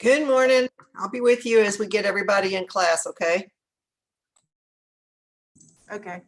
Good morning. I'll be with you as we get everybody in class, okay? Okay.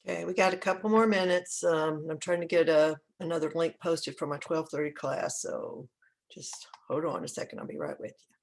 Okay, we got a couple more minutes. I'm trying to get another link posted for my 12:30 class, so just hold on a second. I'll be right with you.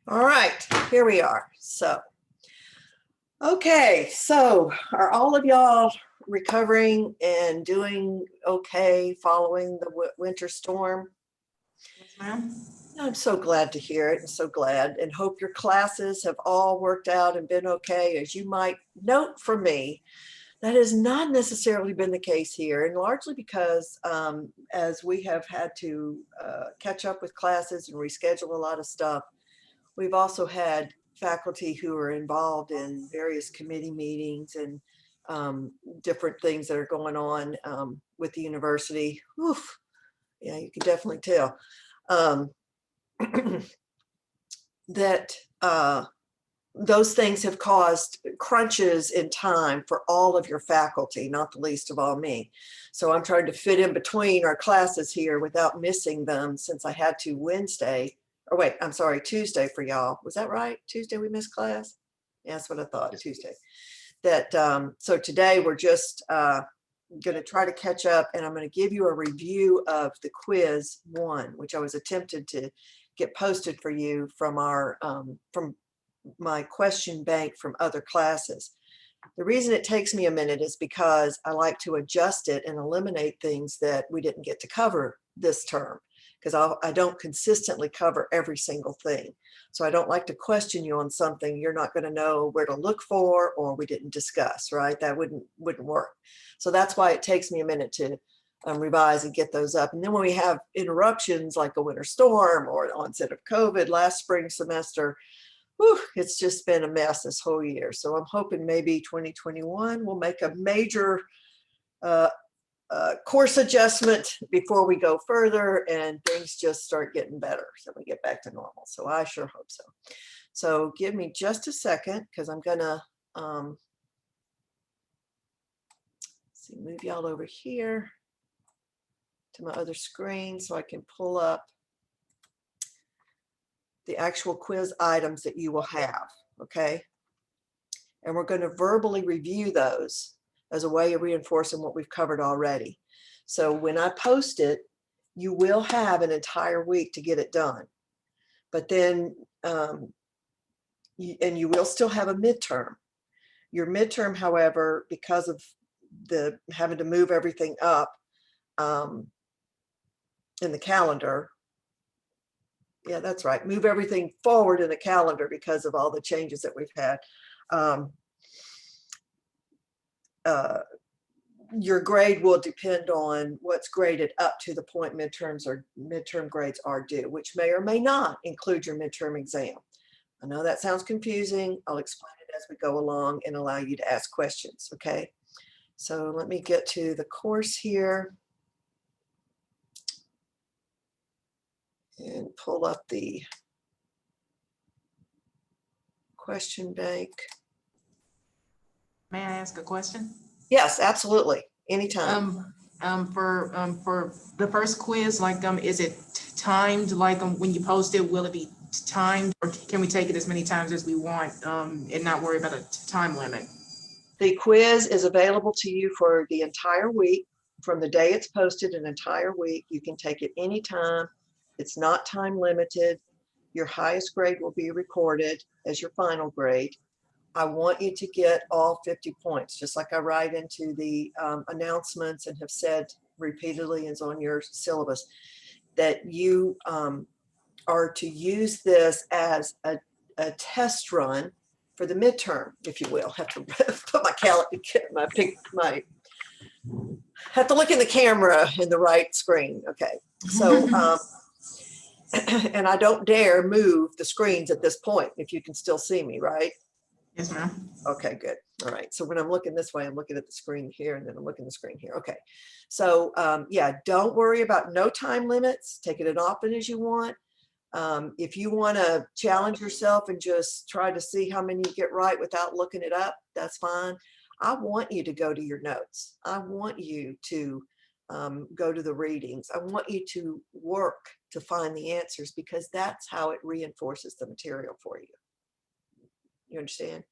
All right, here we are. So, okay, so are all of y'all recovering and doing okay following the winter storm? Yes, ma'am. I'm so glad to hear it and so glad, and hope your classes have all worked out and been okay. As you might note from me, that has not necessarily been the case here, and largely because as we have had to catch up with classes and reschedule a lot of stuff, we've also had faculty who are involved in various committee meetings and different things that are going on with the university. Oof, yeah, you can definitely tell um, that those things have caused crunches in time for all of your faculty, not the least of all me. So I'm trying to fit in between our classes here without missing them, since I had to Wednesday, or wait, I'm sorry, Tuesday for y'all. Was that right? Tuesday we missed class? Yeah, that's what I thought, Tuesday. That so today we're just going to try to catch up, and I'm going to give you a review of the quiz 1, which I was attempted to get posted for you from our from my question bank from other classes. The reason it takes me a minute is because I like to adjust it and eliminate things that we didn't get to cover this term, because I don't consistently cover every single thing. So I don't like to question you on something you're not going to know where to look for or we didn't discuss, right? That wouldn't work. So that's why it takes me a minute to revise and get those up. And then when we have interruptions like a winter storm or the onset of COVID last spring semester, whew, it's just been a mess this whole year. So I'm hoping maybe 2021 will make a major course adjustment before we go further and things just start getting better so we get back to normal. So I sure hope so. So give me just a second, because I'm gonna see, move y'all over here to my other screen so I can pull up the actual quiz items that you will have, okay? And we're going to verbally review those as a way of reinforcing what we've covered already. So when I post it, you will have an entire week to get it done. But then, you will still have a midterm. Your midterm, however, because of the having to move everything up in the calendar, yeah, that's right, move everything forward in the calendar because of all the changes that we've had. Your grade will depend on what's graded up to the point midterm grades are due, which may or may not include your midterm exam. I know that sounds confusing. I'll explain it as we go along and allow you to ask questions, okay? So let me get to the course here and pull up the question bank. May I ask a question? Yes, absolutely. Anytime. For the first quiz, like, is it timed? Like, when you post it, will it be timed, or can we take it as many times as we want, and not worry about a time limit? The quiz is available to you for the entire week. From the day it's posted, an entire week. You can take it anytime. It's not time limited. Your highest grade will be recorded as your final grade. I want you to get all 50 points, just like I write into the announcements and have said repeatedly is on your syllabus, that you are to use this as a test run for the midterm, if you will. Have to put my have to look in the camera in the right screen. Okay, so and I don't dare move the screens at this point if you can still see me, right? Yes, ma'am. Okay, good. All right. So when I'm looking this way, I'm looking at the screen here, and then I'm looking at the screen here. Okay. So yeah, don't worry about no time limits. Take it as often as you want. If you want to challenge yourself and just try to see how many you get right without looking it up, that's fine. I want you to go to your notes. I want you to go to the readings. I want you to work to find the answers, because that's how it reinforces the material for you. You understand?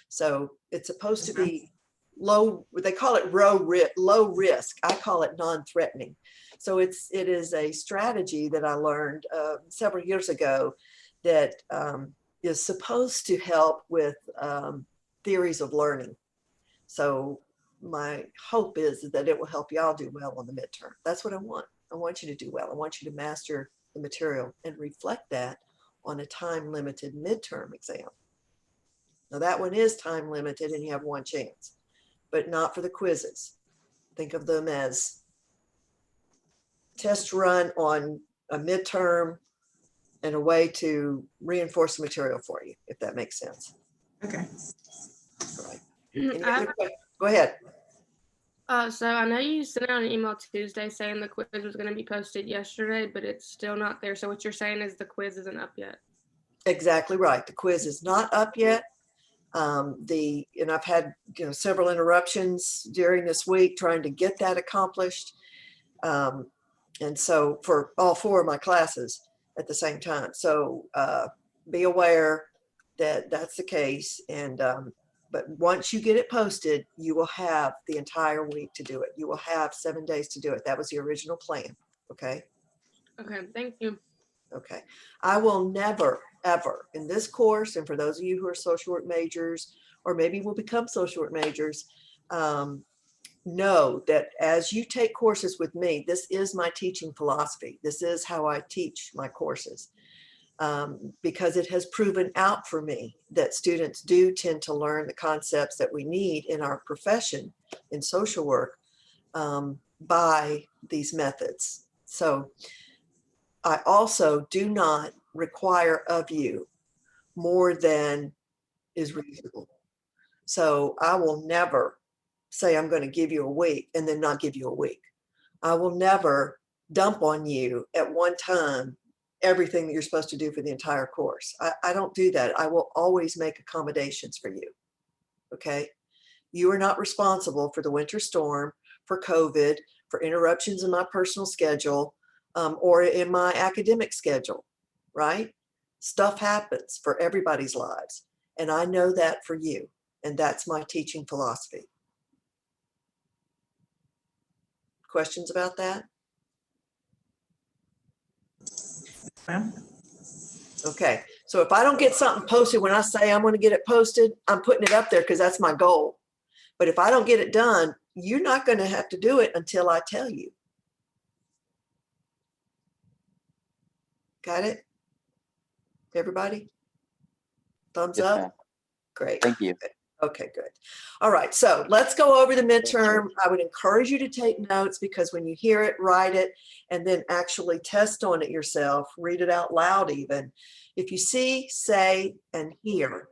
So it's supposed to be low, they call it low risk. I call it non-threatening. So it is a strategy that I learned several years ago that is supposed to help with theories of learning. So my hope is that it will help y'all do well on the midterm. That's what I want. I want you to do well. I want you to master the material and reflect that on a time-limited midterm exam. Now that one is time limited and you have one chance, but not for the quizzes. Think of them as test run on a midterm and a way to reinforce the material for you, if that makes sense. Okay. All right. Any other questions? Go ahead. So I know you sent out an email Tuesday saying the quiz was going to be posted yesterday, but it's still not there. So what you're saying is the quiz isn't up yet. Exactly right. The quiz is not up yet. And I've had several interruptions during this week trying to get that accomplished. And so for all 4 of my classes at the same time. So be aware that that's the case. And but once you get it posted, you will have the entire week to do it. You will have 7 days to do it. That was the original plan. Okay. Okay, thank you. Okay. I will never, ever in this course, and for those of you who are social work majors, or maybe will become social work majors, know that as you take courses with me, this is my teaching philosophy. This is how I teach my courses, because it has proven out for me that students do tend to learn the concepts that we need in our profession in social work by these methods. So I also do not require of you more than is reasonable. So I will never say I'm going to give you a week and then not give you a week. I will never dump on you at one time everything that you're supposed to do for the entire course. I don't do that. I will always make accommodations for you. Okay. You are not responsible for the winter storm, for COVID, for interruptions in my personal schedule, or in my academic schedule, right? Stuff happens for everybody's lives. And I know that for you. And that's my teaching philosophy. Questions about that? Well, Okay. So if I don't get something posted when I say I'm going to get it posted, I'm putting it up there because that's my goal. But if I don't get it done, you're not going to have to do it until I tell you. Got it? Everybody? Thumbs Yes, up? ma'am. Great. Thank you. Okay, good. All right, so let's go over the midterm. I would encourage you to take notes because when you hear it, write it, and then actually test on it yourself. Read it out loud even. If you see, say, and hear,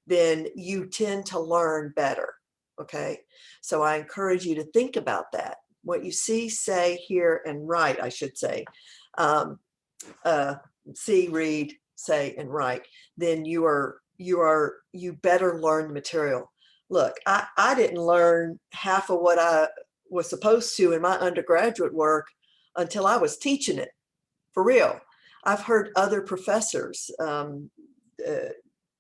then you tend to learn better, okay? So I encourage you to think about that. What you see, say, hear, and write, I should say. See, read, say, and write, then you better learn the material. Look, I didn't learn half of what I was supposed to in my undergraduate work until I was teaching it, for real. I've heard other professors,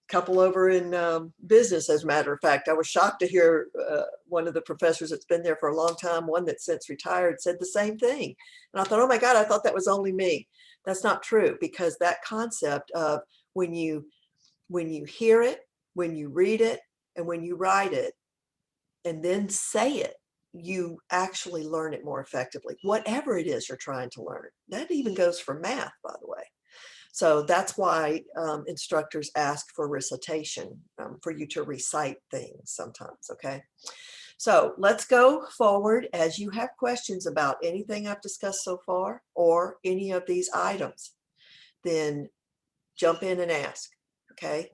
couple over in business, as a matter of fact. I was shocked to hear one of the professors that's been there for a long time, one that's since retired, said the same thing. And I thought, oh my God, I thought that was only me. That's not true, because that concept of when you hear it, when you read it, and when you write it, and then say it, you actually learn it more effectively, whatever it is you're trying to learn. That even goes for math, by the way. So that's why instructors ask for recitation, for you to recite things sometimes, okay? So let's go forward. As you have questions about anything I've discussed so far or any of these items, then jump in and ask, okay?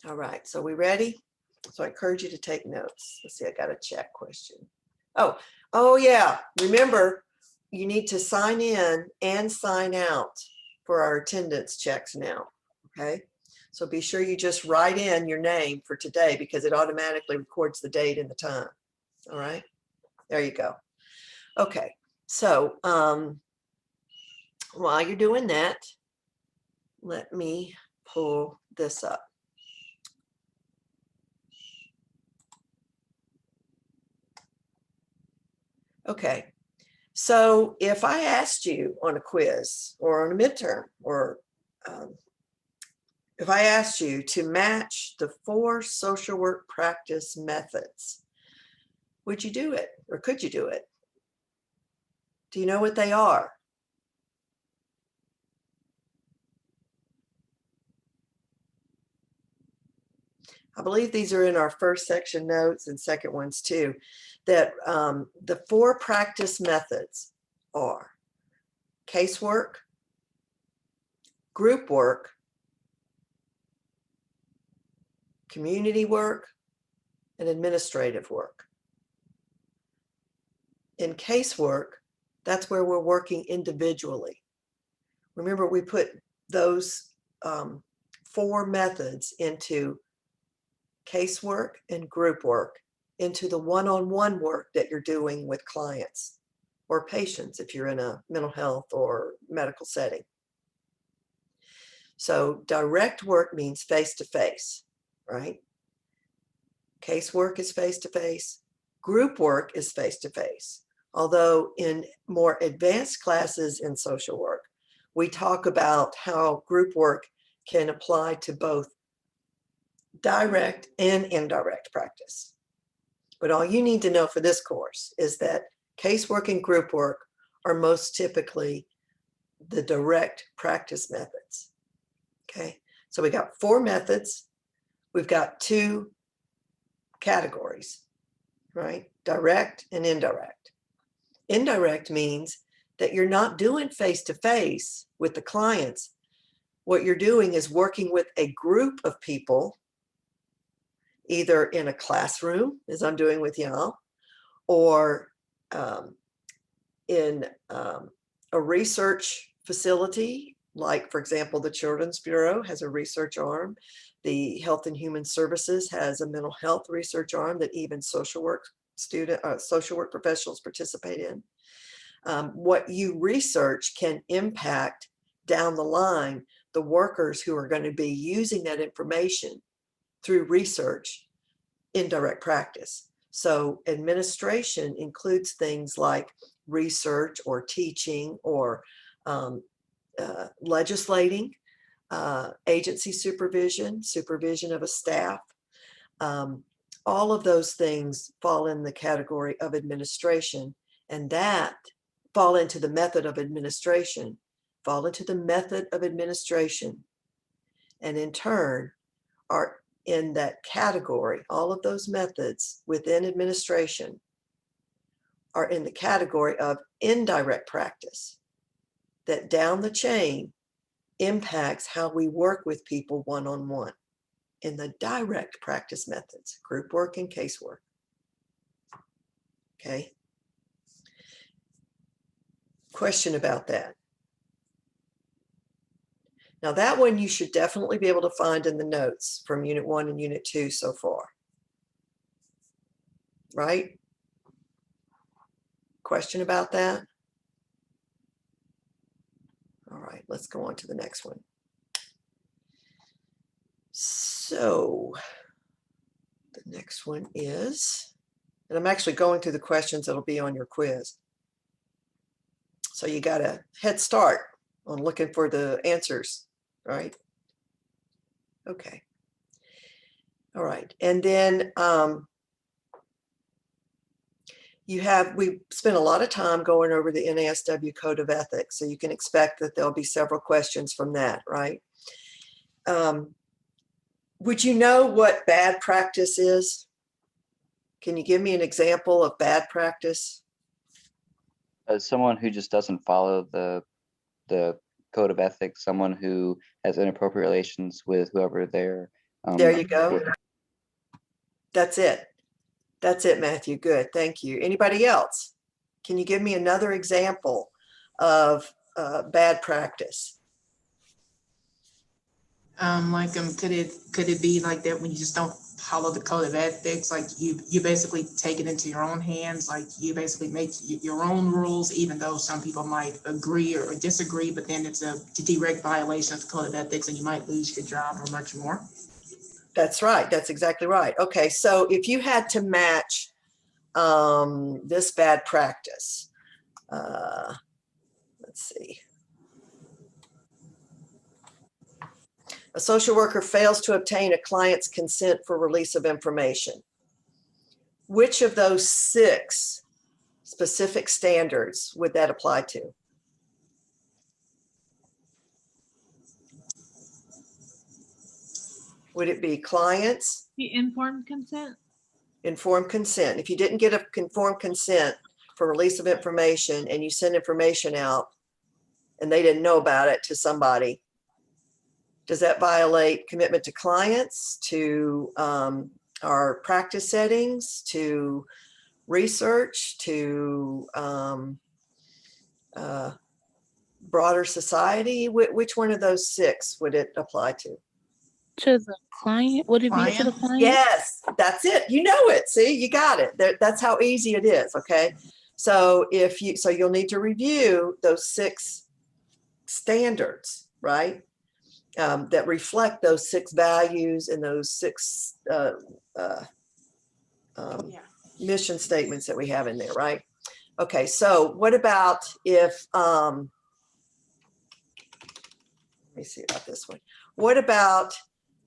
All right, so we ready? So I encourage you to take notes. Let's see, I got a chat question. Oh yeah, remember, you need to sign in and sign out for our attendance checks now, okay? So be sure you just write in your name for today because it automatically records the date and the time, all right? There you go. Okay, so while you're doing that, let me pull this up. Okay, So if I asked you on a quiz or on a midterm, or if I asked you to match the 4 social work practice methods, would you do it, or could you do it? Do you know what they are? I believe these are in our first section notes and second ones too, that the 4 practice methods are casework, group work, community work, and administrative work. In casework, that's where we're working individually. Remember, we put those 4 methods into casework and group work, into the one-on-one work that you're doing with clients or patients if you're in a mental health or medical setting. So direct work means face-to-face, right? Casework is face-to-face. Group work is face-to-face. Although in more advanced classes in social work, we talk about how group work can apply to both direct and indirect practice. But all you need to know for this course is that casework and group work are most typically the direct practice methods. Okay, so we got 4 methods. We've got 2 categories, right? Direct and indirect. Indirect means that you're not doing face-to-face with the clients. What you're doing is working with a group of people, either in a classroom, as I'm doing with y'all, or in a research facility, like, for example, the Children's Bureau has a research arm. The Health and Human Services has a mental health research arm that even social work professionals participate in. What you research can impact down the line the workers who are going to be using that information through research in direct practice. So administration includes things like research or teaching or legislating, agency supervision, supervision of a staff. All of those things fall in the category of administration, and that fall into the method of administration, and in turn are in that category. All of those methods within administration are in the category of indirect practice, that down the chain impacts how we work with people one-on-one in the direct practice methods, group work and casework. Okay. Question about that. Now that one you should definitely be able to find in the notes from Unit 1 and Unit 2 so far. Right? Question about that? All right, let's go on to the next one. So the next one is, and I'm actually going through the questions that'll be on your quiz. So you got a head start on looking for the answers, right? Okay. All right. And then we spent a lot of time going over the NASW Code of Ethics, so you can expect that there'll be several questions from that, right? Would you know what bad practice is? Can you give me an example of bad practice? Someone who just doesn't follow the code of ethics, someone who has inappropriate relations with whoever they're there you go. with. That's it. That's it, Matthew. Good. Thank you. Anybody else? Can you give me another example of bad practice? Could it be like that when you just don't follow the code of ethics, like you basically take it into your own hands, like you basically make your own rules, even though some people might agree or disagree, but then it's a direct violation of the code of ethics and you might lose your job or much more? That's right. That's exactly right. Okay, so if you had to match this bad practice, Let's see. A social worker fails to obtain a client's consent for release of information. Which of those 6 specific standards would that apply to? Would it be clients? The informed consent? Informed consent. If you didn't get a informed consent for release of information and you send information out and they didn't know about it to somebody, does that violate commitment to clients, to our practice settings, to research, to broader society? Which one of those 6 would it apply to? To the client? Would it be to the client? Yes, that's it. You know it. See, you got it. That's how easy it is. Okay. So you'll need to review those 6 standards, right? That reflect those 6 values and those 6 mission statements that we have in there, right? Okay, so what about if, let me see about this one. What about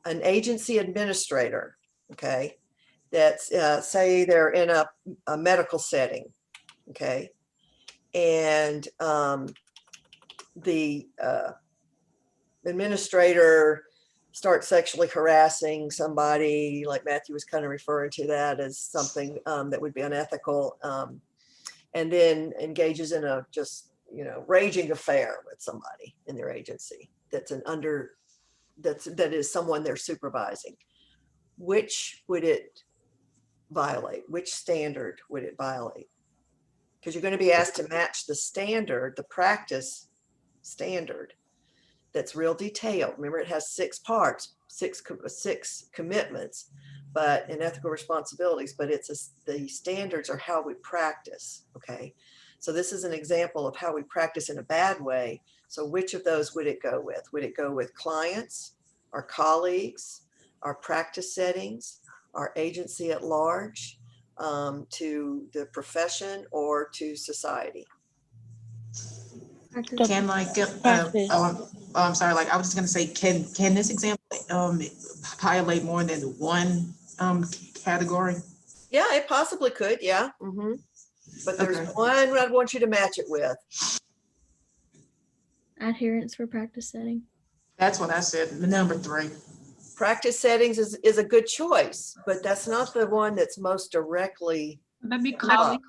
an agency administrator, okay, that's, say they're in a medical setting, okay, and the administrator starts sexually harassing somebody, like Matthew was kind of referring to that as something that would be unethical, and then engages in a just, raging affair with somebody in their agency that is someone they're supervising. Which would it violate? Which standard would it violate? Because you're going to be asked to match the standard, the practice standard, that's real detailed. Remember, it has 6 parts, 6 commitments, but in ethical responsibilities, but the standards are how we practice. Okay. So this is an example of how we practice in a bad way. So which of those would it go with? Would it go with clients, our colleagues, our practice settings, our agency at large, to the profession, or to society? Can I'm sorry, like I was just gonna say, can this example violate more than one category? Yeah, it possibly could. Yeah. But there's one I want you to match it with. Adherence for practice setting. That's what I said, the number 3. Practice settings is a good choice, but that's not the one that's most directly. That'd be colleagues.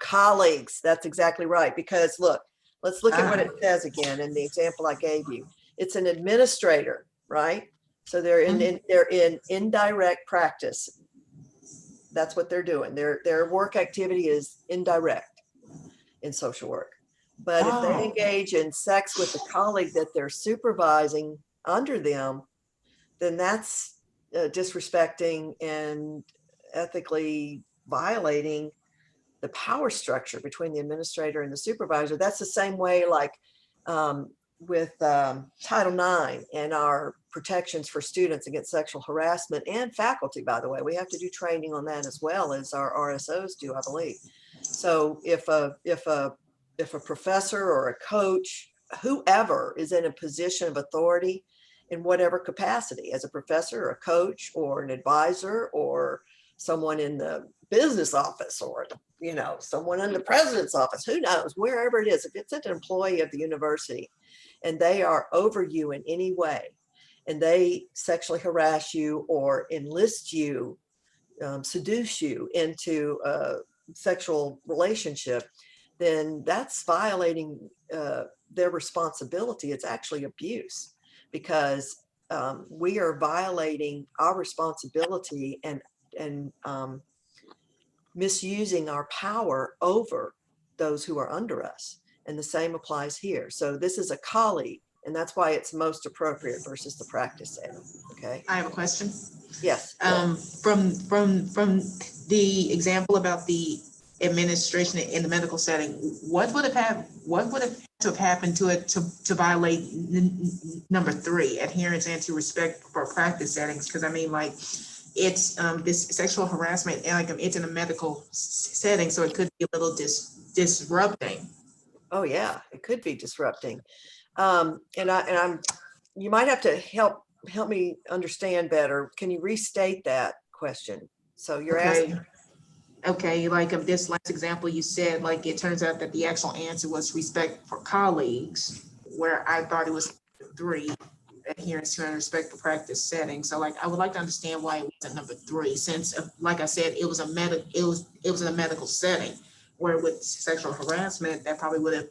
Colleagues, that's exactly right. Because look, let's look at what it says again in the example I gave you. It's an administrator, right? So they're in indirect practice. That's what they're doing. Their work activity is indirect in social work. But if they engage in sex with the colleague that they're supervising under them, then that's disrespecting and ethically violating the power structure between the administrator and the supervisor. That's the same way like with Title IX and our protections for students against sexual harassment, and faculty, by the way. We have to do training on that as well as our RSOs do, I believe. So if a professor or a coach, whoever is in a position of authority in whatever capacity, as a professor or a coach or an advisor or someone in the business office or someone in the president's office, who knows, wherever it is, if it's an employee of the university and they are over you in any way and they sexually harass you or enlist you, seduce you into a sexual relationship, then that's violating their responsibility. It's actually abuse, because we are violating our responsibility and misusing our power over those who are under us. And the same applies here. So this is a colleague, and that's why it's most appropriate versus the practice setting. Okay. I have a question. Yes. From the example about the administration in the medical setting, what would have to have happened to it to violate number 3, adherence and to respect for practice settings? Because I mean, like, it's this sexual harassment, and like it's in a medical setting, so it could be a little disrupting Oh yeah, it could be disrupting. You might have to help me understand better. Can you restate that question? So you're asking, Okay, like of this last example you said, like it turns out that the actual answer was respect for colleagues, where I thought it was 3, adherence to and respect for practice setting. So like I would like to understand why it wasn't number 3, since like I said, it was in a medical setting, where with sexual harassment, that probably would have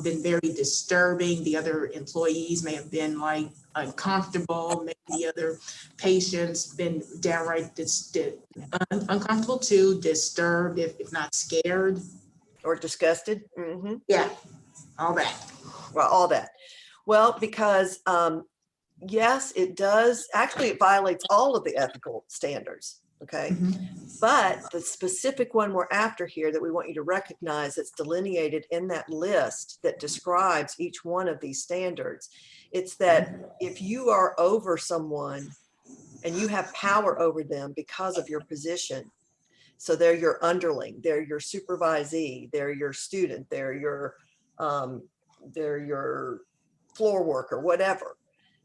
been very disturbing. The other employees may have been like uncomfortable, maybe the other patients been downright uncomfortable too, disturbed, if not scared. or disgusted? Mm-hmm. Yeah, all that. Well, all that. Well, because yes, it does. Actually, it violates all of the ethical standards. Okay. But the specific one we're after here that we want you to recognize that's delineated in that list that describes each one of these standards, it's that if you are over someone and you have power over them because of your position, so they're your underling, they're your supervisee, they're your student, they're your floor worker, whatever,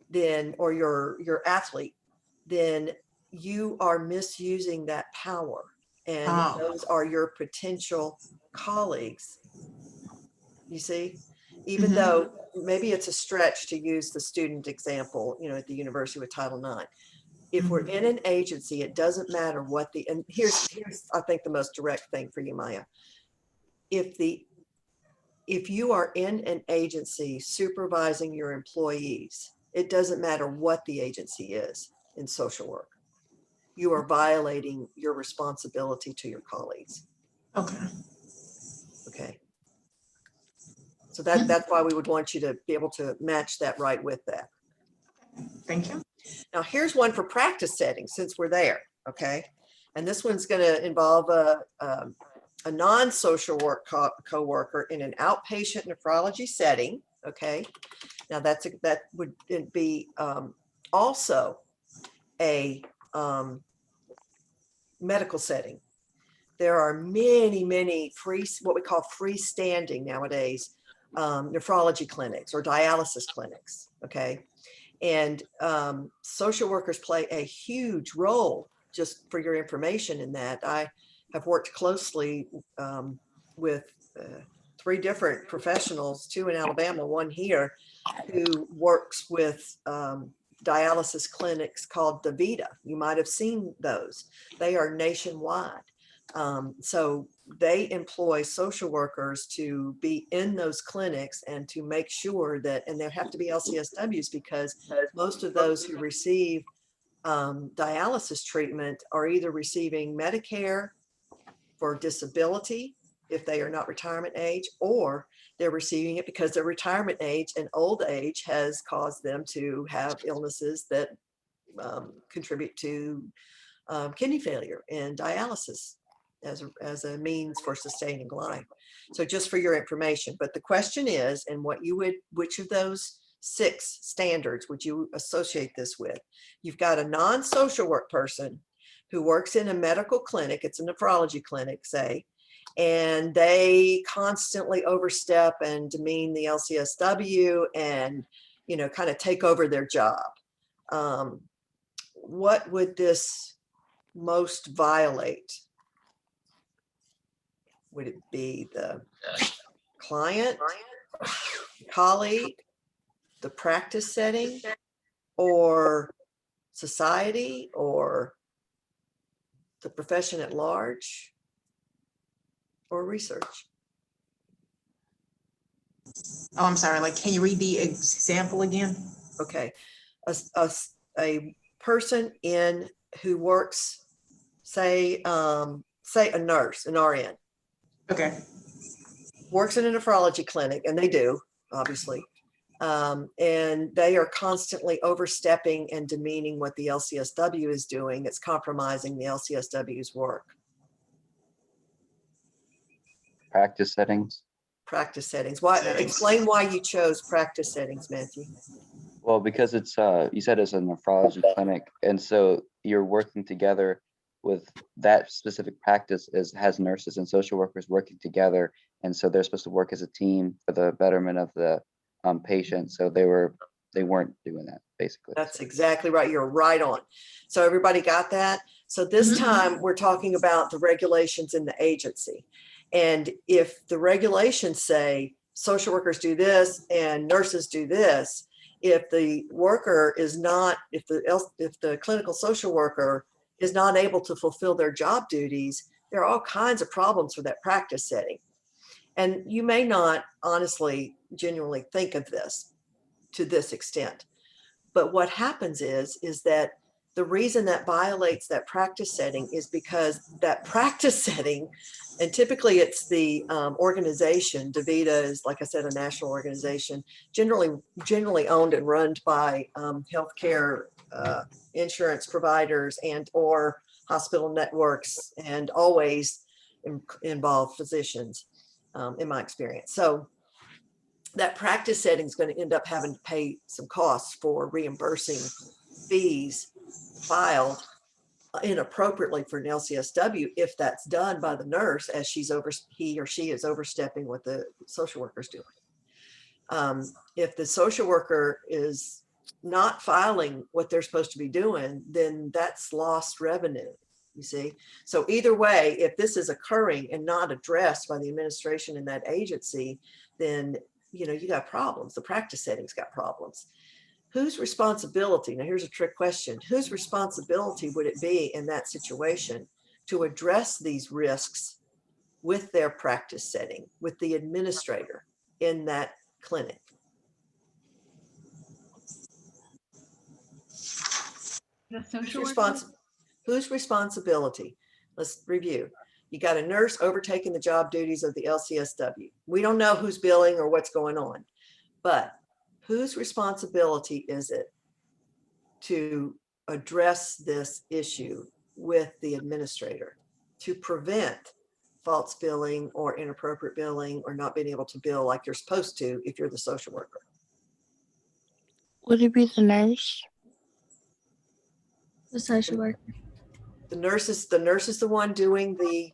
then, or your athlete, then you are misusing that power. And those are your potential colleagues. You see, even though maybe it's a stretch to use the student example, at the university with Title IX. If we're in an agency, it doesn't matter what and here's I think the most direct thing for you, Maya. If you are in an agency supervising your employees, it doesn't matter what the agency is in social work. You are violating your responsibility to your colleagues. Okay. So that's why we would want you to be able to match that right with that. Thank you. Now here's one for practice settings, since we're there. Okay. And this one's going to involve a non-social work co-worker in an outpatient nephrology setting. Okay. Now that would be also a medical setting. There are many what we call freestanding nowadays nephrology clinics or dialysis clinics. Okay. And social workers play a huge role, just for your information, in that. I have worked closely with 3 different professionals, 2 in Alabama, 1 here, who works with dialysis clinics called DaVita. You might have seen those. They are nationwide. So they employ social workers to be in those clinics and to make sure that, and there have to be LCSWs, because most of those who receive dialysis treatment are either receiving Medicare for disability if they are not retirement age, or they're receiving it because their retirement age and old age has caused them to have illnesses that contribute to kidney failure and dialysis as a means for sustaining life. So just for your information, but the question is, and which of those 6 standards would you associate this with? You've got a non-social work person who works in a medical clinic, it's a nephrology clinic, say, and they constantly overstep and demean the LCSW and, kind of take over their job. What would this most violate? Would it be the client, colleague, the practice setting, or society, or the profession at large, or research? Oh, I'm sorry. Like, can you read the example again? Okay. A person who works, say a nurse, an RN. Okay. Works in a nephrology clinic, and they do, obviously. And they are constantly overstepping and demeaning what the LCSW is doing. It's compromising the LCSW's work. Practice settings. Practice settings. Explain why you chose practice settings, Matthew. Well, because it's you said it's a nephrology clinic, and so you're working together with that specific practice has nurses and social workers working together, And so they're supposed to work as a team for the betterment of the patient. So they weren't doing that, basically. That's exactly right. You're right on. So everybody got that? So this time we're talking about the regulations in the agency. And if the regulations say social workers do this and nurses do this, if the worker is not, if the clinical social worker is not able to fulfill their job duties, there are all kinds of problems for that practice setting. And you may not honestly, genuinely think of this to this extent. But what happens is that the reason that violates that practice setting is because that practice setting, and typically it's the organization, DaVita is, like I said, a national organization, generally owned and run by healthcare insurance providers and or hospital networks, and always involve physicians, in my experience. So that practice setting is going to end up having to pay some costs for reimbursing fees filed inappropriately for an LCSW if that's done by the nurse as he or she is overstepping what the social worker's doing. If the social worker is not filing what they're supposed to be doing, then that's lost revenue, you see. So either way, if this is occurring and not addressed by the administration in that agency, then you got problems. The practice setting's got problems. Whose responsibility? Now here's a trick question. Whose responsibility would it be in that situation to address these risks with their practice setting, with the administrator in that clinic? The social worker? Whose responsibility? Let's review. You got a nurse overtaking the job duties of the LCSW. We don't know who's billing or what's going on, but whose responsibility is it to address this issue with the administrator to prevent false billing or inappropriate billing or not being able to bill like you're supposed to if you're the social worker? Would it be the nurse? The social worker. The nurse is the one doing the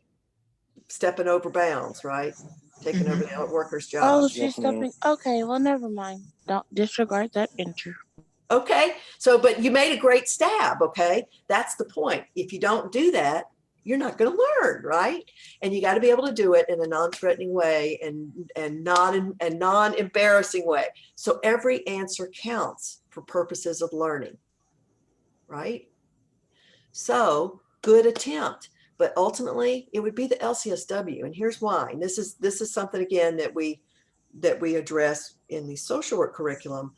stepping over bounds, right? Taking over the worker's job. Oh, she's stepping. Okay, well, never mind. Don't disregard that entry. Okay, so, but you made a great stab, okay? That's the point. If you don't do that, you're not going to learn, right? And you got to be able to do it in a non-threatening way and non-embarrassing way. So every answer counts for purposes of learning, right? So good attempt, but ultimately it would be the LCSW, and here's why. And this is something again that we address in the social work curriculum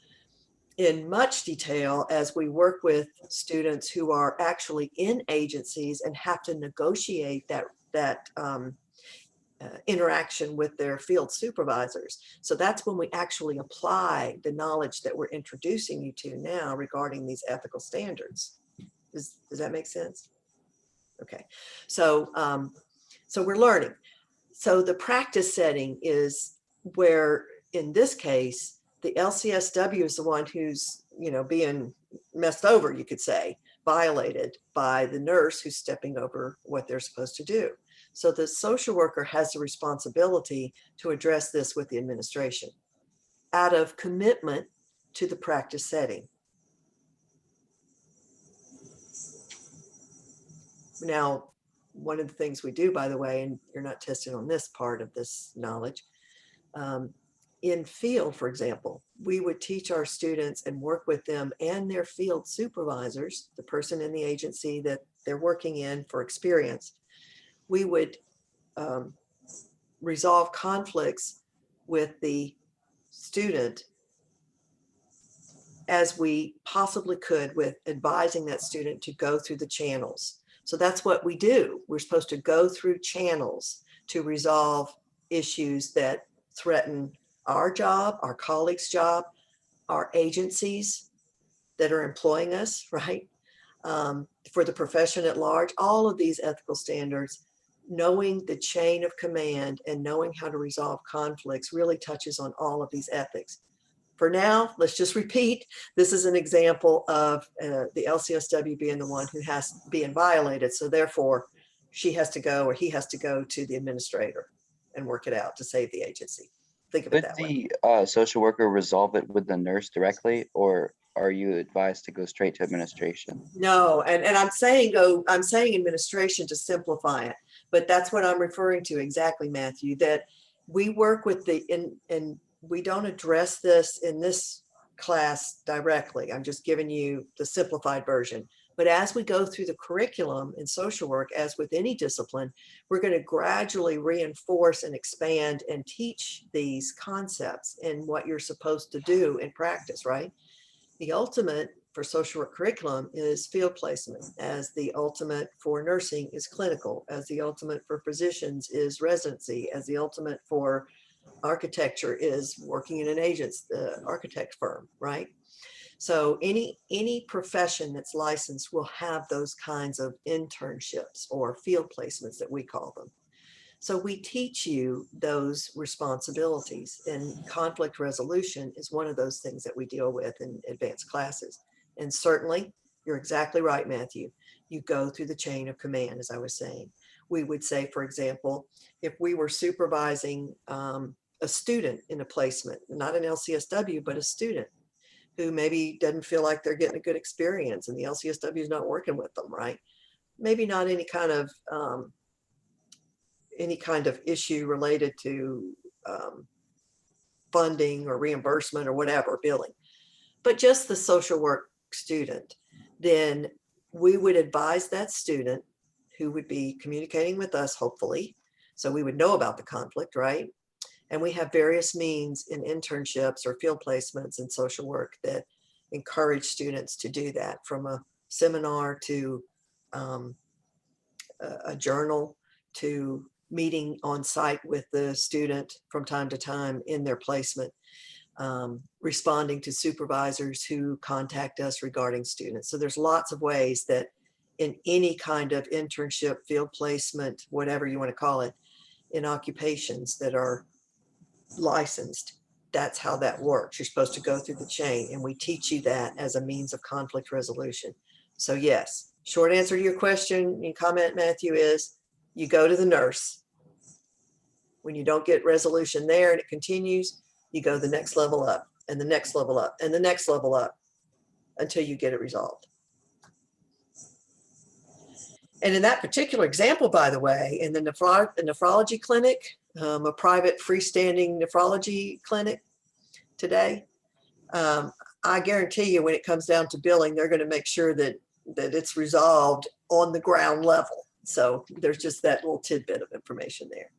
in much detail as we work with students who are actually in agencies and have to negotiate that interaction with their field supervisors. So that's when we actually apply the knowledge that we're introducing you to now regarding these ethical standards. Does that make sense? Okay, so so we're learning. So the practice setting is where, in this case, the LCSW is the one who's, being messed over, you could say, violated by the nurse who's stepping over what they're supposed to do. So the social worker has the responsibility to address this with the administration out of commitment to the practice setting. Now, one of the things we do, by the way, and you're not tested on this part of this knowledge, in field, for example, we would teach our students and work with them and their field supervisors, the person in the agency that they're working in for experience. We would resolve conflicts with the student as we possibly could with advising that student to go through the channels. So that's what we do. We're supposed to go through channels to resolve issues that threaten our job, our colleagues' job, our agencies that are employing us, right? For the profession at large, all of these ethical standards, knowing the chain of command and knowing how to resolve conflicts really touches on all of these ethics. For now, let's just repeat. This is an example of the LCSW being the one who has been violated. So therefore, she has to go or he has to go to the administrator. and work it out to save the agency. Think of it Would that way. the social worker resolve it with the nurse directly, or are you advised to go straight to administration? No, and I'm saying administration to simplify it, but that's what I'm referring to exactly, Matthew, that we work with and we don't address this in this class directly. I'm just giving you the simplified version. But as we go through the curriculum in social work, as with any discipline, we're going to gradually reinforce and expand and teach these concepts in what you're supposed to do in practice, right? The ultimate for social work curriculum is field placement, as the ultimate for nursing is clinical, as the ultimate for physicians is residency, as the ultimate for architecture is working in an agent's architect firm, right? So any profession that's licensed will have those kinds of internships or field placements that we call them. So we teach you those responsibilities, and conflict resolution is one of those things that we deal with in advanced classes. And certainly, you're exactly right, Matthew. You go through the chain of command, as I was saying. We would say, for example, if we were supervising a student in a placement, not an LCSW, but a student who maybe doesn't feel like they're getting a good experience and the LCSW is not working with them, right? Maybe not any kind of issue related to funding or reimbursement or whatever, billing, but just the social work student, then we would advise that student, who would be communicating with us, hopefully, so we would know about the conflict, right? And we have various means in internships or field placements in social work that encourage students to do that, from a seminar to a journal to meeting on site with the student from time to time in their placement, responding to supervisors who contact us regarding students. So there's lots of ways that in any kind of internship, field placement, whatever you want to call it, in occupations that are licensed, that's how that works. You're supposed to go through the chain, and we teach you that as a means of conflict resolution. So yes, short answer to your question and comment, Matthew, is you go to the nurse. When you don't get resolution there and it continues, you go the next level up and the next level up and the next level up until you get it resolved. And in that particular example, by the way, in the nephrology clinic, a private freestanding nephrology clinic today, I guarantee you when it comes down to billing, they're going to make sure that it's resolved on the ground level. So there's just that little tidbit of information there.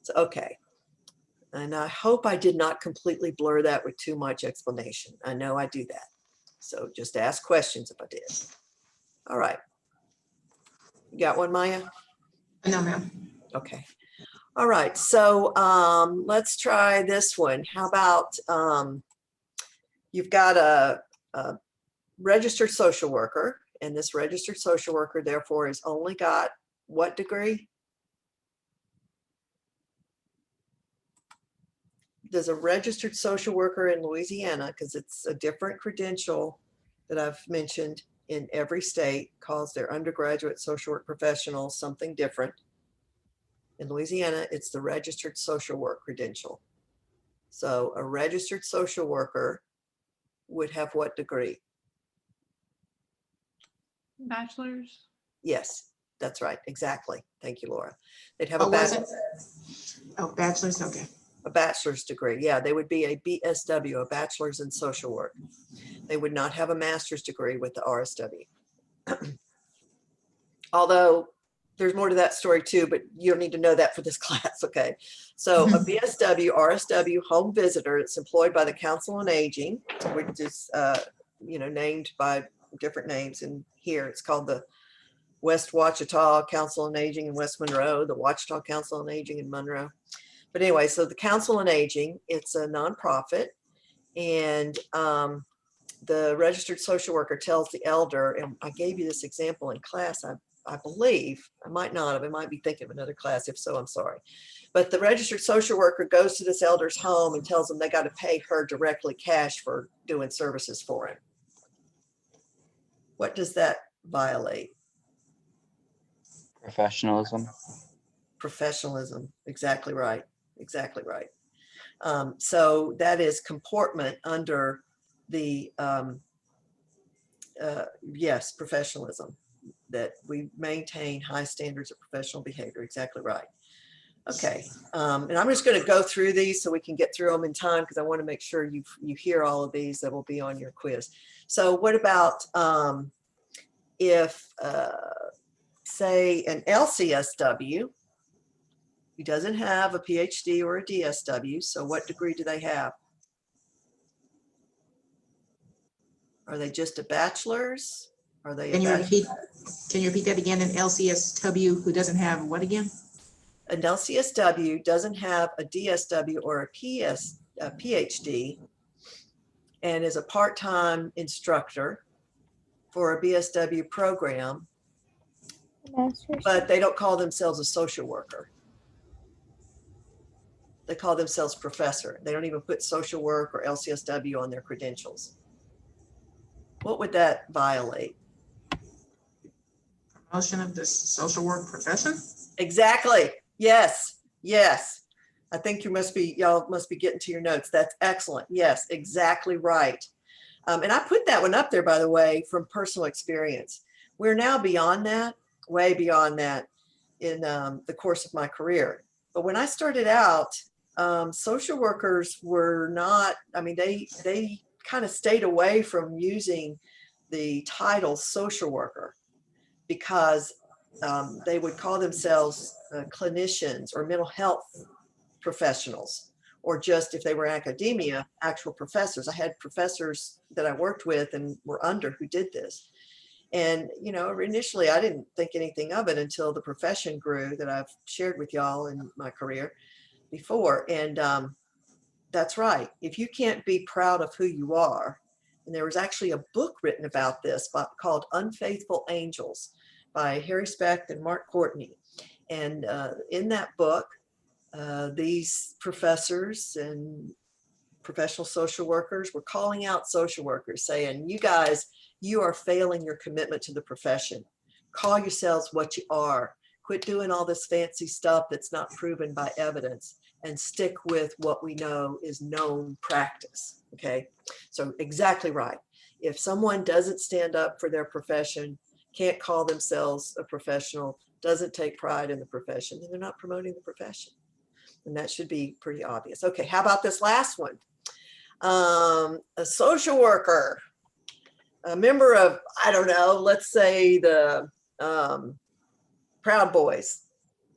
So, okay. And I hope I did not completely blur that with too much explanation. I know I do that. So just ask questions if I did. All right. You got one, Maya? No, ma'am. Okay. All right. So let's try this one. How about you've got a registered social worker, and this registered social worker, therefore, has only got what degree? Does a registered social worker in Louisiana, because it's a different credential that I've mentioned in every state, calls their undergraduate social work professionals something different. In Louisiana, it's the registered social work credential. So a registered social worker would have what degree? Bachelor's. Yes, that's right. Exactly. Thank you, Laura. They'd have Oh, a was it? bachelor's. Oh, bachelor's, okay. A bachelor's degree. Yeah, they would be a BSW, a bachelor's in social work. They would not have a master's degree with the RSW. Although there's more to that story too, but you don't need to know that for this class, okay? So a BSW, RSW home visitor that's employed by the Council on Aging, which is named by different names, and here it's called the West Ouachita Council on Aging in West Monroe, the Ouachita Council on Aging in Monroe. But anyway, so the Council on Aging, it's a nonprofit, and the registered social worker tells the elder, and I gave you this example in class, I believe, I might not have, I might be thinking of another class. If so, I'm sorry. But the registered social worker goes to this elder's home and tells them they got to pay her directly cash for doing services for him. What does that violate? Professionalism. Professionalism, exactly right, exactly right. So that is comportment under the, yes, professionalism, that we maintain high standards of professional behavior, exactly right. Okay, and I'm just going to go through these so we can get through them in time because I want to make sure you hear all of these that will be on your quiz. So what about if, say, an LCSW, he doesn't have a PhD or a DSW, so what degree do they have? Are they just a bachelor's? Are they Can a you bachelor's? repeat that again? An LCSW who doesn't have what again? An LCSW doesn't have a DSW or a PhD and is a part-time instructor for a BSW program, Master's. but they don't call themselves a social worker. They call themselves professor. They don't even put social work or LCSW on their credentials. What would that violate? Promotion of the social work profession? Exactly. Yes. Yes. I think y'all must be getting to your notes. That's excellent. Yes, exactly right. And I put that one up there, by the way, from personal experience. We're now beyond that, way beyond that in the course of my career. But when I started out, social workers were not, I mean, they kind of stayed away from using the title social worker because they would call themselves clinicians or mental health professionals, or just if they were academia, actual professors. I had professors that I worked with and were under who did this. And, you know, initially I didn't think anything of it until the profession grew that I've shared with y'all in my career before. And that's right. If you can't be proud of who you are, and there was actually a book written about this called Unfaithful Angels by Harry Specht and Mark Courtney. And in that book, these professors and professional social workers were calling out social workers saying, you guys, you are failing your commitment to the profession. Call yourselves what you are. Quit doing all this fancy stuff that's not proven by evidence and stick with what we know is known practice. Okay, so exactly right. If someone doesn't stand up for their profession, can't call themselves a professional, doesn't take pride in the profession, then they're not promoting the profession. And that should be pretty obvious. Okay, how about this last one? A social worker, a member of, I don't know, let's say the Proud Boys.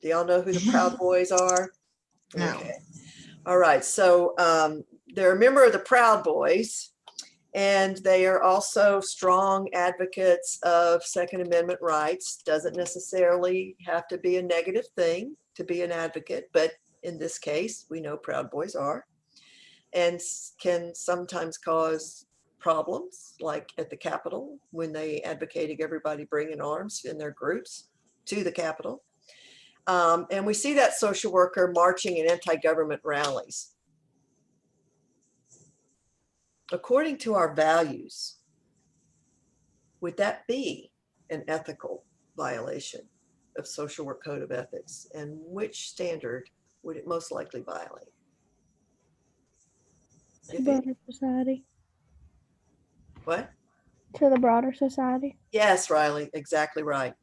Do y'all know who the Proud Boys are? No. Okay. All right. So they're a member of the Proud Boys, and they are also strong advocates of Second Amendment rights. Doesn't necessarily have to be a negative thing to be an advocate, but in this case, we know Proud Boys are, and can sometimes cause problems, like at the Capitol when they advocated everybody bringing arms in their groups to the Capitol. And we see that social worker marching in anti-government rallies. According to our values, would that be an ethical violation of social work code of ethics? And which standard would it most likely violate? To broader society. What? To the broader society. Yes, Riley, exactly right.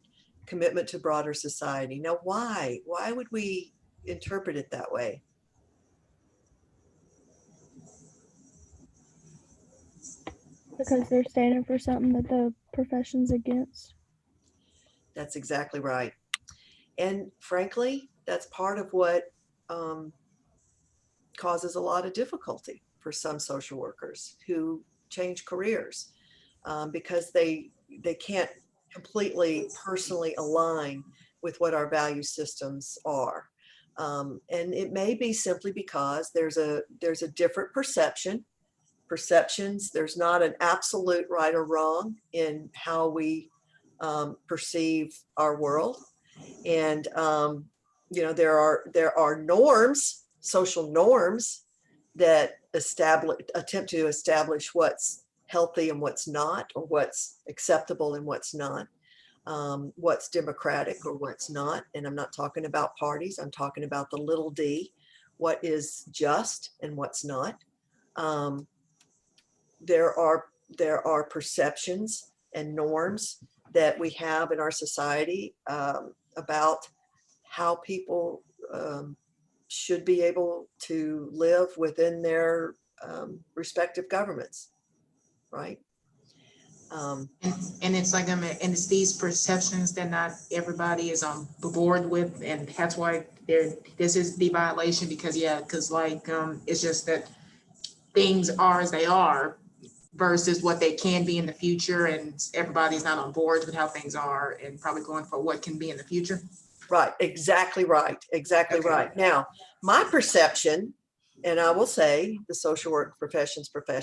Commitment to broader society. Now, why? Why would we interpret it that way? Because they're standing for something that the profession's against. That's exactly right. And frankly, that's part of what causes a lot of difficulty for some social workers who change careers because they can't completely personally align with what our value systems are. And it may be simply because there's a different perceptions. There's not an absolute right or wrong in how we perceive our world. And you know, there are norms, social norms that attempt to establish what's healthy and what's not, or what's acceptable and what's not. what's democratic or what's not. And I'm not talking about parties. I'm talking about the little d, what is just and what's not. There are perceptions and norms that we have in our society about how people should be able to live within their respective governments, right? And it's like, and it's these perceptions that not everybody is on board with, and that's why this is the violation, because it's just that things are as they are versus what they can be in the future, and everybody's not on board with how things are and probably going for what can be in the future. Right, exactly right, exactly Okay. right. Now, my perception, and I will say the social work perception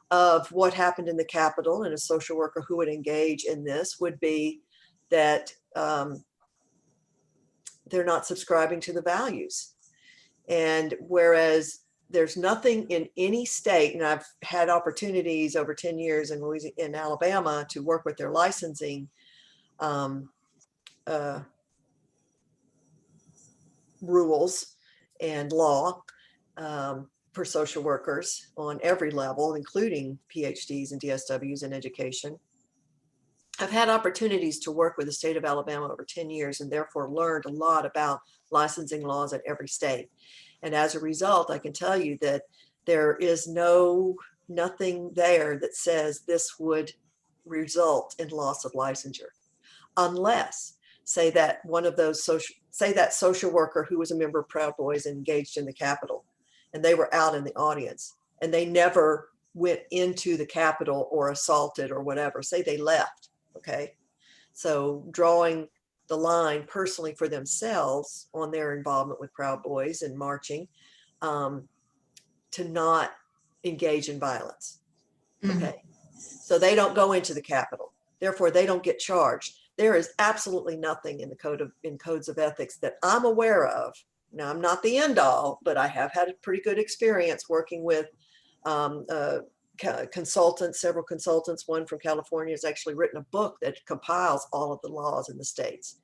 of what happened in the Capitol, and a social worker who would engage in this would be that they're not subscribing to the values. And whereas there's nothing in any state, and I've had opportunities over 10 years in Alabama to work with their licensing rules and law for social workers on every level, including PhDs and DSWs in education. I've had opportunities to work with the state of Alabama over 10 years and therefore learned a lot about licensing laws in every state. And as a result, I can tell you that there is nothing there that says this would result in loss of licensure, unless say that social worker who was a member of Proud Boys and engaged in the Capitol, and they were out in the audience and they never went into the Capitol or assaulted or whatever, say they left. Okay. So drawing the line personally for themselves on their involvement with Proud Boys and marching, to not engage in violence. Okay. So they don't go into the Capitol. Therefore, they don't get charged. There is absolutely nothing in the codes of ethics that I'm aware of. Now, I'm not the end all, but I have had a pretty good experience working with consultants, several consultants. One from California has actually written a book that compiles all of the laws in the states.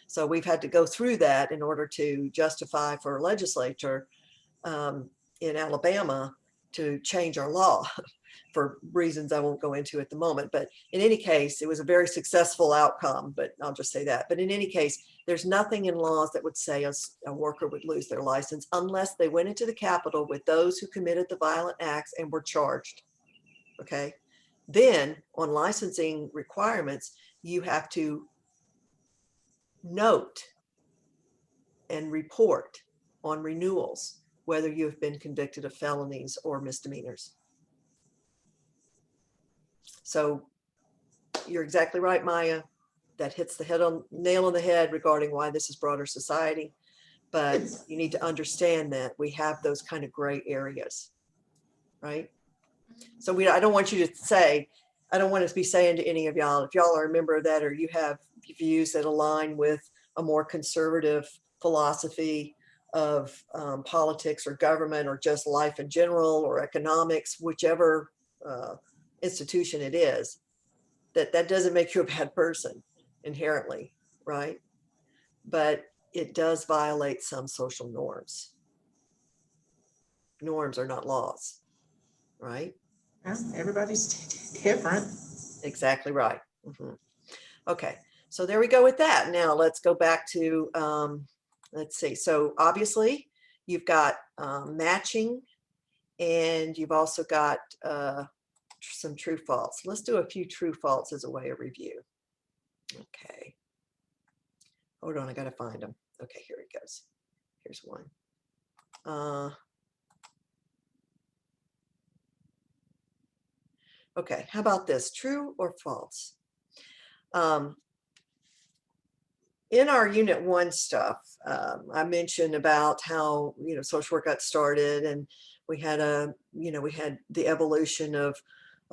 So we've had to go through that in order to justify for a legislature in Alabama to change our law for reasons I won't go into at the moment. But in any case, it was a very successful outcome, but I'll just say that. But in any case, there's nothing in laws that would say a worker would lose their license unless they went into the Capitol with those who committed the violent acts and were charged. Okay. Then on licensing requirements, you have to note and report on renewals whether you've been convicted of felonies or misdemeanors. So you're exactly right, Maya. That hits the nail on the head regarding why this is broader society. But you need to understand that we have those kind of gray areas, right? So I don't want you to say, I don't want to be saying to any of y'all, if y'all are a member of that or you have views that align with a more conservative philosophy of politics or government or just life in general or economics, whichever institution it is, that doesn't make you a bad person inherently, right? But it does violate some social norms. Norms are not laws, right? Yeah, everybody's different. Exactly right. Mm-hmm. Okay, so there we go with that. Now let's go back to, let's see. So obviously you've got matching, and you've also got some true false. Let's do a few true false as a way of review. Okay. Hold on, I got to find them. Okay, here it goes. Here's one. Okay, how about this? True or false? In our Unit 1 stuff, I mentioned about how, social work got started, and we had the evolution of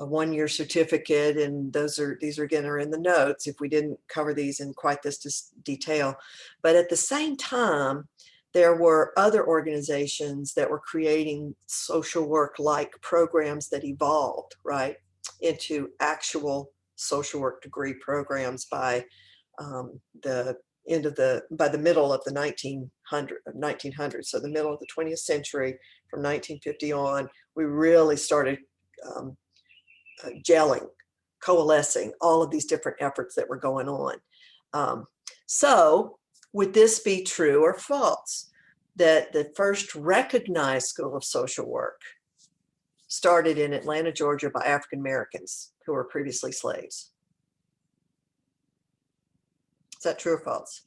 a 1-year certificate, and these again are in the notes if we didn't cover these in quite this detail. But at the same time, there were other organizations that were creating social work like programs that evolved right into actual social work degree programs by the middle of the 1900s. So the middle of the 20th century, from 1950 on, we really started gelling, coalescing all of these different efforts that were going on. So would this be true or false, that the first recognized school of social work started in Atlanta, Georgia by African Americans who were previously slaves? Is that true or false?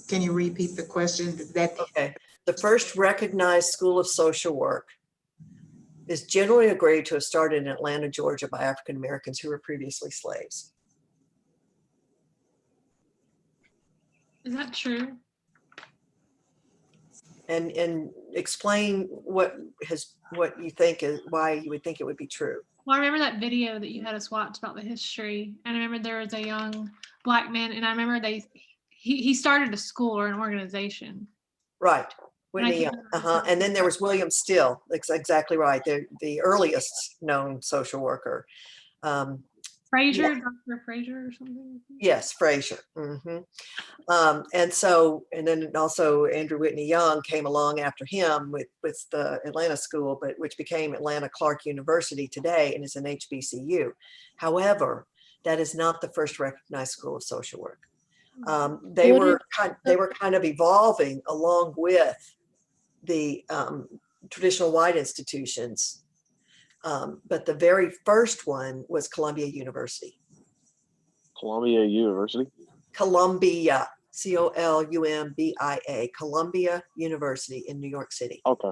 Can you repeat the question? Okay. The first recognized school of social work is generally agreed to have started in Atlanta, Georgia by African Americans who were previously slaves. Is that true? And explain what you think is why you would think it would be true. Well, I remember that video that you had us watch about the history, and I remember there was a young Black man, and I remember he started a school or an organization. Right. Whitney can't Young. remember. And then there was William Still. That's exactly right. The earliest known social worker. Fraser, Yeah. Dr. Fraser or something. Yes, Fraser. And then also Andrew Whitney Young came along after him with the Atlanta school, but which became Atlanta Clark University today and is an HBCU. However, that is not the first recognized school of social work. They were kind of evolving along with the traditional white institutions, but the very first one was Columbia University. Columbia University. Columbia, Columbia, Columbia University in New York City. Okay.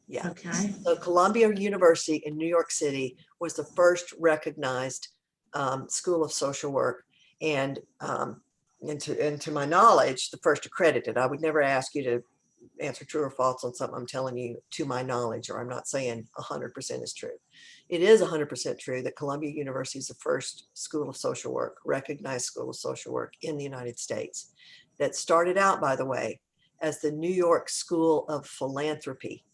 Yeah. Okay. So Columbia University in New York City was the first recognized school of social work, and to my knowledge, the first accredited. I would never ask you to answer true or false on something I'm telling you to my knowledge, or I'm not saying 100% is true. It is 100% true that Columbia University is the first school of social work, recognized school of social work in the United States, that started out, by the way, as the New York School of Philanthropy.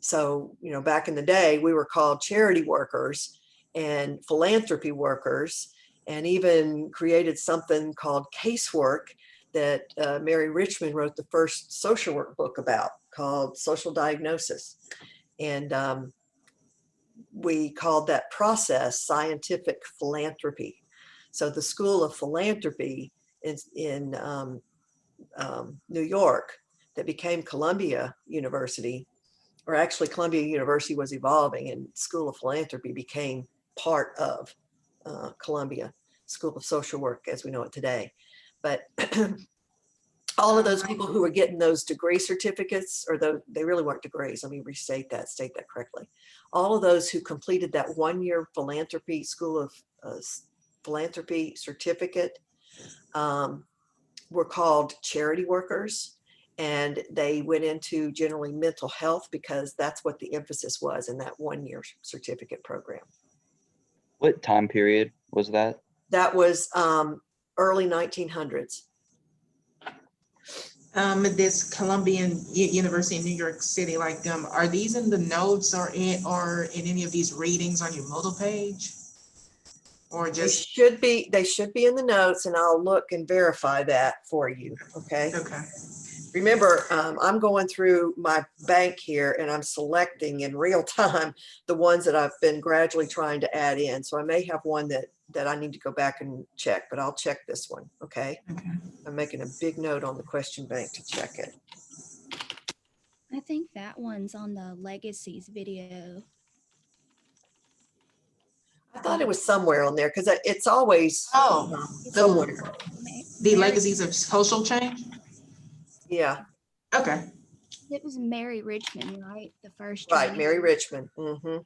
So, back in the day, we were called charity workers and philanthropy workers, and even created something called casework that Mary Richmond wrote the first social work book about, called Social Diagnosis. And we called that process scientific philanthropy. So the School of Philanthropy in New York that became Columbia University, or actually Columbia University was evolving and School of Philanthropy became part of Columbia School of Social Work as we know it today. But all of those people who were getting those degree certificates, or they really weren't degrees, let me state that correctly. All of those who completed that 1-year philanthropy School of Philanthropy certificate were called charity workers, and they went into generally mental health because that's what the emphasis was in that 1-year certificate program. What time period was that? That was early 1900s. This Columbian University in New York City, like, are these in the notes or in any of these readings on your Moodle page? Or They just, should be in the notes, and I'll look and verify that for you. Okay. okay. Remember, I'm going through my bank here and I'm selecting in real time the ones that I've been gradually trying to add in. So I may have one that I need to go back and check, but I'll check this one. Okay. Okay. I'm making a big note on the question bank to check it. I think that one's on the Legacies video. I thought it was somewhere on there because it's always somewhere. The Legacies of Social Change? Yeah. Okay. It was Mary Richmond, right? The first Right. one. Mary Richmond. Mm-hmm.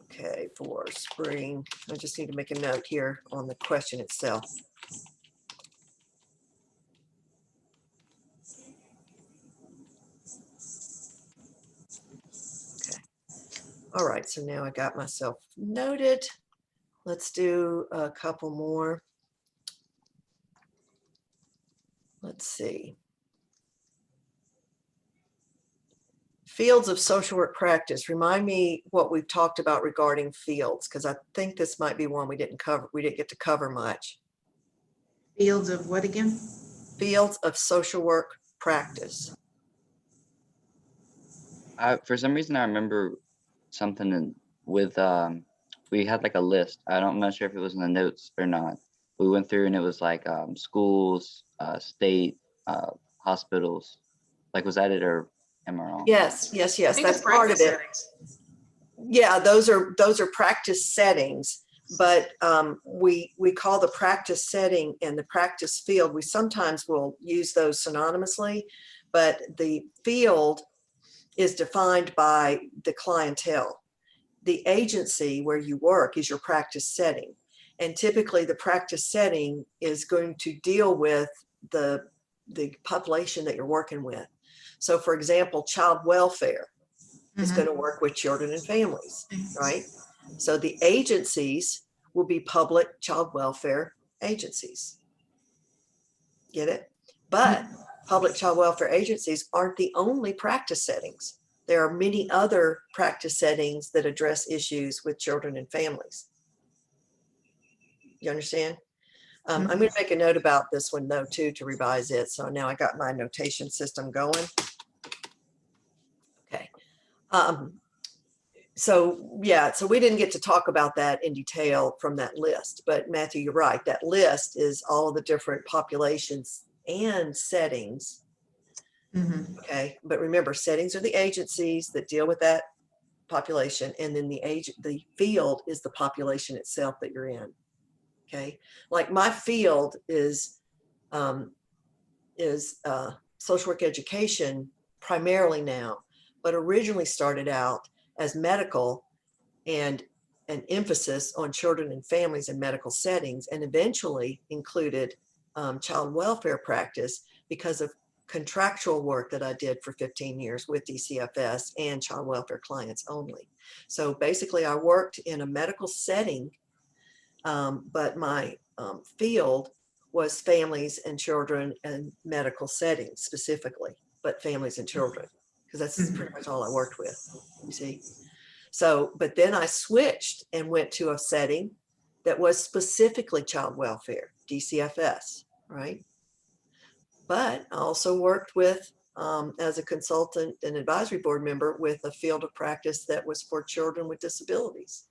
Okay, for spring, I just need to make a note here on the question itself. Okay. All right, so now I got myself noted. Let's do a couple more. let's see. Fields of social work practice. Remind me what we've talked about regarding fields, because I think this might be one we didn't cover. We didn't get to cover much. Fields of what again? Fields of social work practice. For some reason, I remember something with, we had like a list. I'm not sure if it was in the notes or not. We went through and it was like schools, state, hospitals. Like, was that it or am I wrong? Yes, yes, yes. think That's it's part of practice it. settings. Yeah, those are practice settings, but we call the practice setting and the practice field. We sometimes will use those synonymously, but the field is defined by the clientele. The agency where you work is your practice setting. And typically the practice setting is going to deal with the population that you're working with. So for example, child welfare is going to work with children and families, right? So the agencies will be public child welfare agencies. Get it? But public child welfare agencies aren't the only practice settings. There are many other practice settings that address issues with children and families. You understand? I'm going to make a note about this one though too to revise it. So now I got my notation system going. Okay. So yeah, so we didn't get to talk about that in detail from that list, but Matthew, you're right. That list is all of the different populations and settings. Okay, but remember, settings are the agencies that deal with that population, and then the field is the population itself that you're in. Okay, like my field is social work education primarily now, but originally started out as medical and an emphasis on children and families in medical settings, and eventually included child welfare practice because of contractual work that I did for 15 years with DCFS and child welfare clients only. So basically I worked in a medical setting, but my field was families and children and medical settings specifically, but families and children, because that's pretty much all I worked with, you see. So, but then I switched and went to a setting that was specifically child welfare, DCFS, right? But I also worked with, as a consultant and advisory board member, with a field of practice that was for children with disabilities.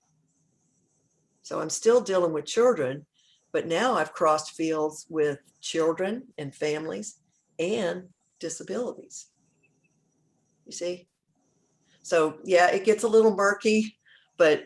So I'm still dealing with children, but now I've crossed fields with children and families and disabilities. You see? So yeah, it gets a little murky, but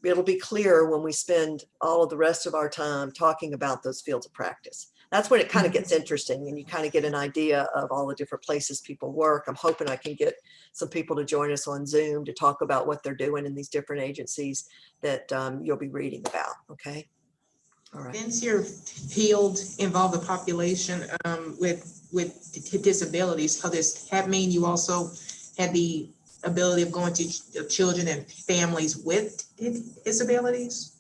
it'll be clear when we spend all of the rest of our time talking about those fields of practice. That's when it kind of gets interesting and you kind of get an idea of all the different places people work. I'm hoping I can get some people to join us on Zoom to talk about what they're doing in these different agencies that you'll be reading about, okay? All right. Since your field involved the population with disabilities, does that mean you also had the ability of going to children and families with disabilities?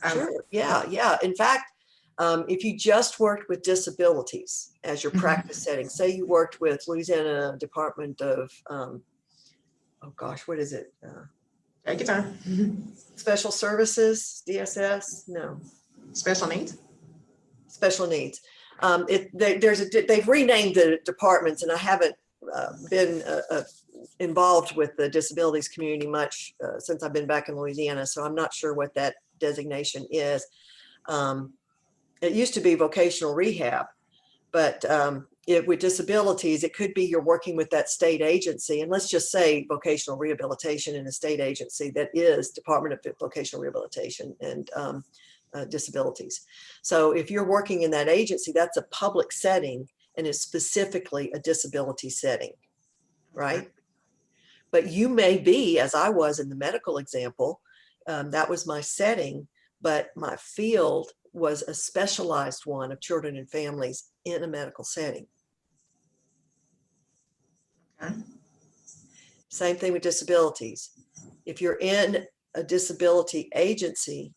Sure, yeah. In fact, if you just worked with disabilities as your practice setting, say you worked with Louisiana Department of, oh gosh, what is it? Take your time. Special Services, DSS? No. Special needs? Special needs. They've renamed the departments, and I haven't been involved with the disabilities community much since I've been back in Louisiana, so I'm not sure what that designation is. It used to be vocational rehab, but with disabilities, it could be you're working with that state agency, and let's just say vocational rehabilitation in a state agency that is Department of Vocational Rehabilitation and Disabilities. So if you're working in that agency, that's a public setting and is specifically a disability setting, right? But you may be, as I was in the medical example, that was my setting, but my field was a specialized one of children and families in a medical setting. Okay. Same thing with disabilities. If you're in a disability agency,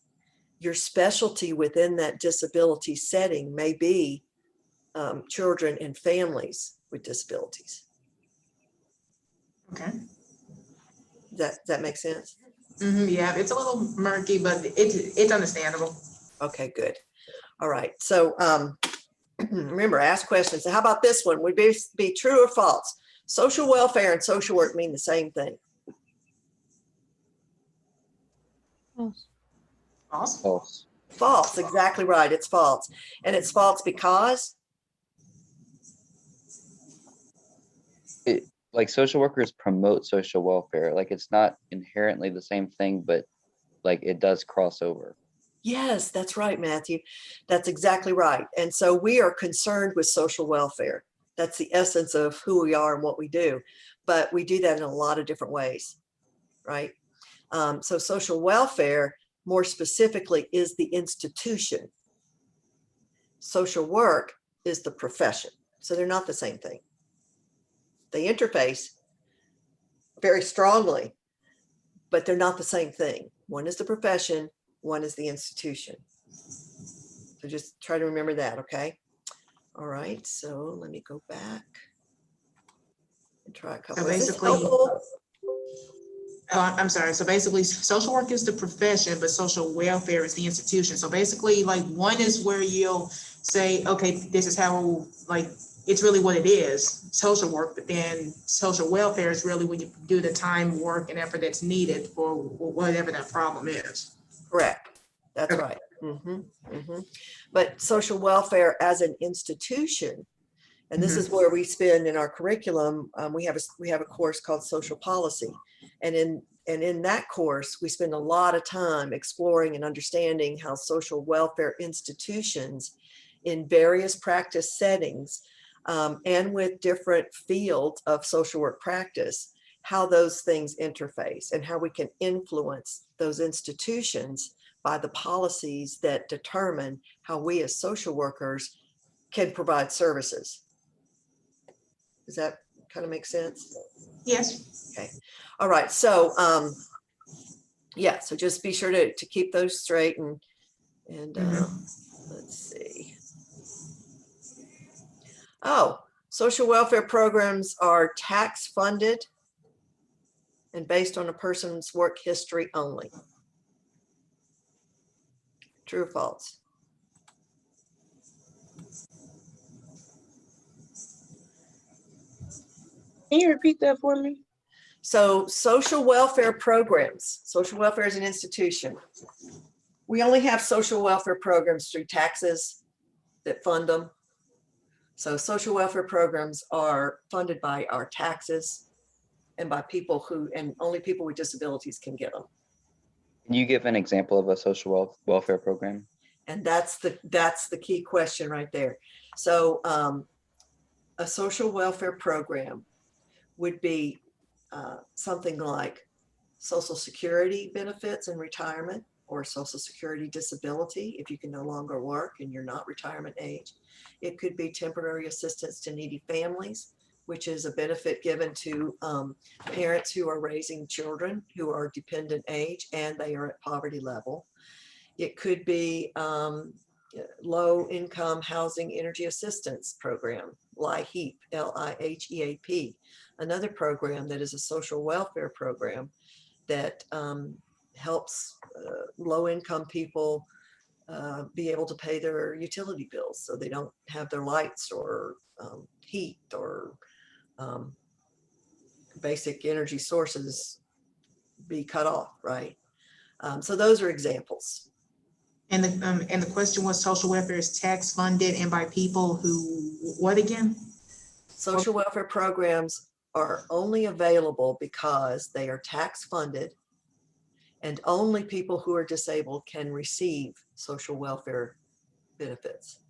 your specialty within that disability setting may be children and families with disabilities. Okay. That make sense? Yeah, it's a little murky, but it's understandable. Okay, good. All right. So remember, ask questions. How about this one? Would be true or false? Social welfare and social work mean the same thing. False. Awesome. False. False, exactly right. It's false. And it's false because Like social workers promote social welfare. Like it's not inherently the same thing, but like it does cross over. yes, that's right, Matthew. That's exactly right. And so we are concerned with social welfare. That's the essence of who we are and what we do. But we do that in a lot of different ways, right? So social welfare, more specifically, is the institution. Social work is the profession. So they're not the same thing. They interface very strongly, but they're not the same thing. One is the profession, one is the institution. So just try to remember that, okay? All right, so let me go back and try a couple. So Is this basically, helpful? I'm sorry. So basically, social work is the profession, but social welfare is the institution. So basically, like one is where you'll say, okay, this is how, like, it's really what it is, social work, but then social welfare is really when you do the time, work, and effort that's needed for whatever that problem is. Correct. That's Okay. right. But social welfare as an institution, and this is where we spend in our curriculum, we have a course called social policy. And in that course, we spend a lot of time exploring and understanding how social welfare institutions in various practice settings and with different fields of social work practice, how those things interface and how we can influence those institutions by the policies that determine how we as social workers can provide services. Does that kind of make sense? Yes. Okay. All right. So yeah, so just be sure to keep those straight and let's see. Oh, social welfare programs are tax funded and based on a person's work history only. True or false? Can you repeat that for me? So social welfare programs, social welfare is an institution. We only have social welfare programs through taxes that fund them. So social welfare programs are funded by our taxes and by people and only people with disabilities can get them. Can you give an example of a social welfare program? And that's the key question right there. So a social welfare program would be something like Social Security benefits in retirement, or Social Security disability if you can no longer work and you're not retirement age. It could be temporary assistance to needy families, which is a benefit given to parents who are raising children who are dependent age and they are at poverty level. It could be low income housing energy assistance program, LIHEAP, LIHEAP, another program that is a social welfare program that helps low income people be able to pay their utility bills so they don't have their lights or heat or basic energy sources be cut off, right? So those are examples. And the question was, social welfare is tax funded and by people who, what again? Social welfare programs are only available because they are tax funded and only people who are disabled can receive social welfare benefits.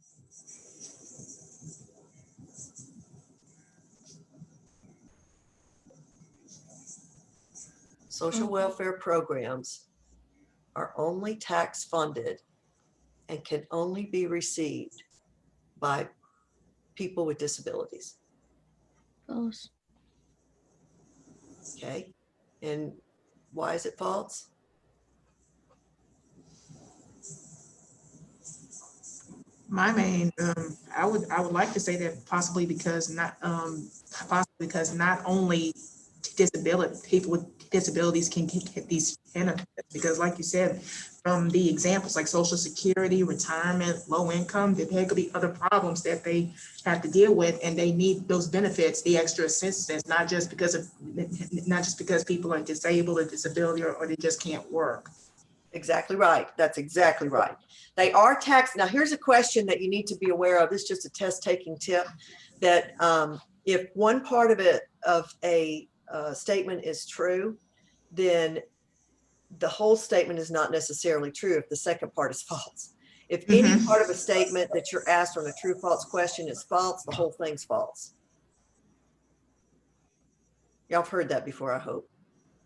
Social welfare programs are only tax funded and can only be received by people with disabilities. False. Okay. And why is it false? My main, I would like to say that possibly because not only people with disabilities can get these benefits, because like you said, from the examples like Social Security, retirement, low income, there could be other problems that they have to deal with, and they need those benefits, the extra assistance, not just because people are disabled or disability or they just can't work. Exactly right. That's exactly right. They are taxed. Now, here's a question that you need to be aware of. This is just a test taking tip that if one part of a statement is true, then the whole statement is not necessarily true if the second part is false. If any part of a statement that you're asked on a true false question is false, the whole thing's false. Y'all have heard that before, I hope.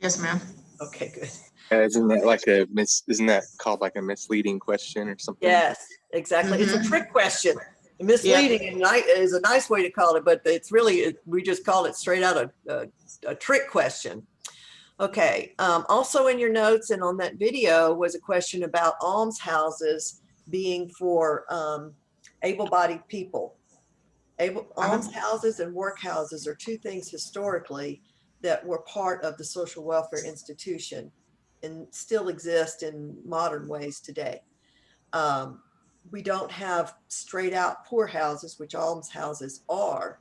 Yes, ma'am. Okay, good. Isn't that called like a misleading question or something? Yes, exactly. It's a trick question. Misleading is a nice way to call it, but it's really, we just call it straight out a trick question. Okay. Also in your notes and on that video was a question about almshouses being for able-bodied people. Almshouses and workhouses are two things historically that were part of the social welfare institution and still exist in modern ways today. We don't have straight out poor houses, which almshouses are.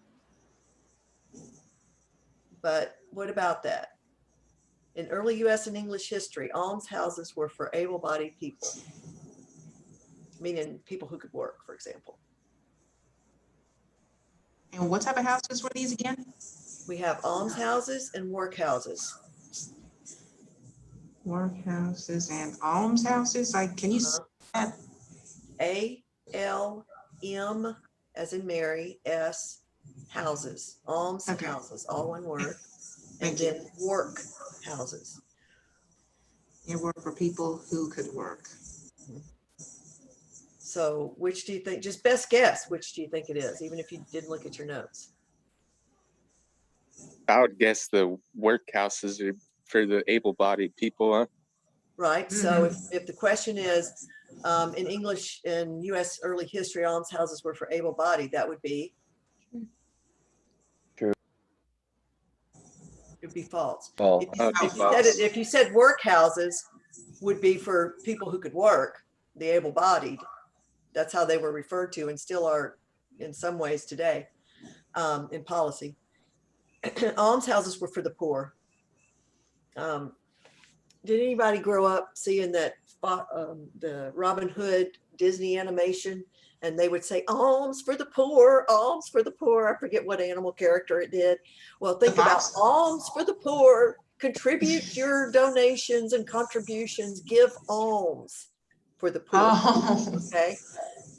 But what about that? In early US and English history, almshouses were for able-bodied people, meaning people who could work, for example. And what type of houses were these again? We have almshouses and workhouses. Workhouses and almshouses. Like, can you say that? ALM as in Mary, S, houses, alms houses, all one word. And then work houses. It worked for people who could work. So which do you think, just best guess, which do you think it is, even if you didn't look at your notes? I would guess the workhouses are for the able-bodied people, huh? Right. So if the question is in English in US early history, almshouses were for able-bodied, that would be True. It'd be false. False. If you said workhouses would be for people who could work, the able-bodied, that's how they were referred to and still are in some ways today in policy. Almshouses were for the poor. Did anybody grow up seeing that the Robin Hood Disney animation, and they would say alms for the poor, alms for the poor? I forget what animal character it did. Well, think about alms for the poor, contribute your donations and contributions, give alms for the poor. Okay.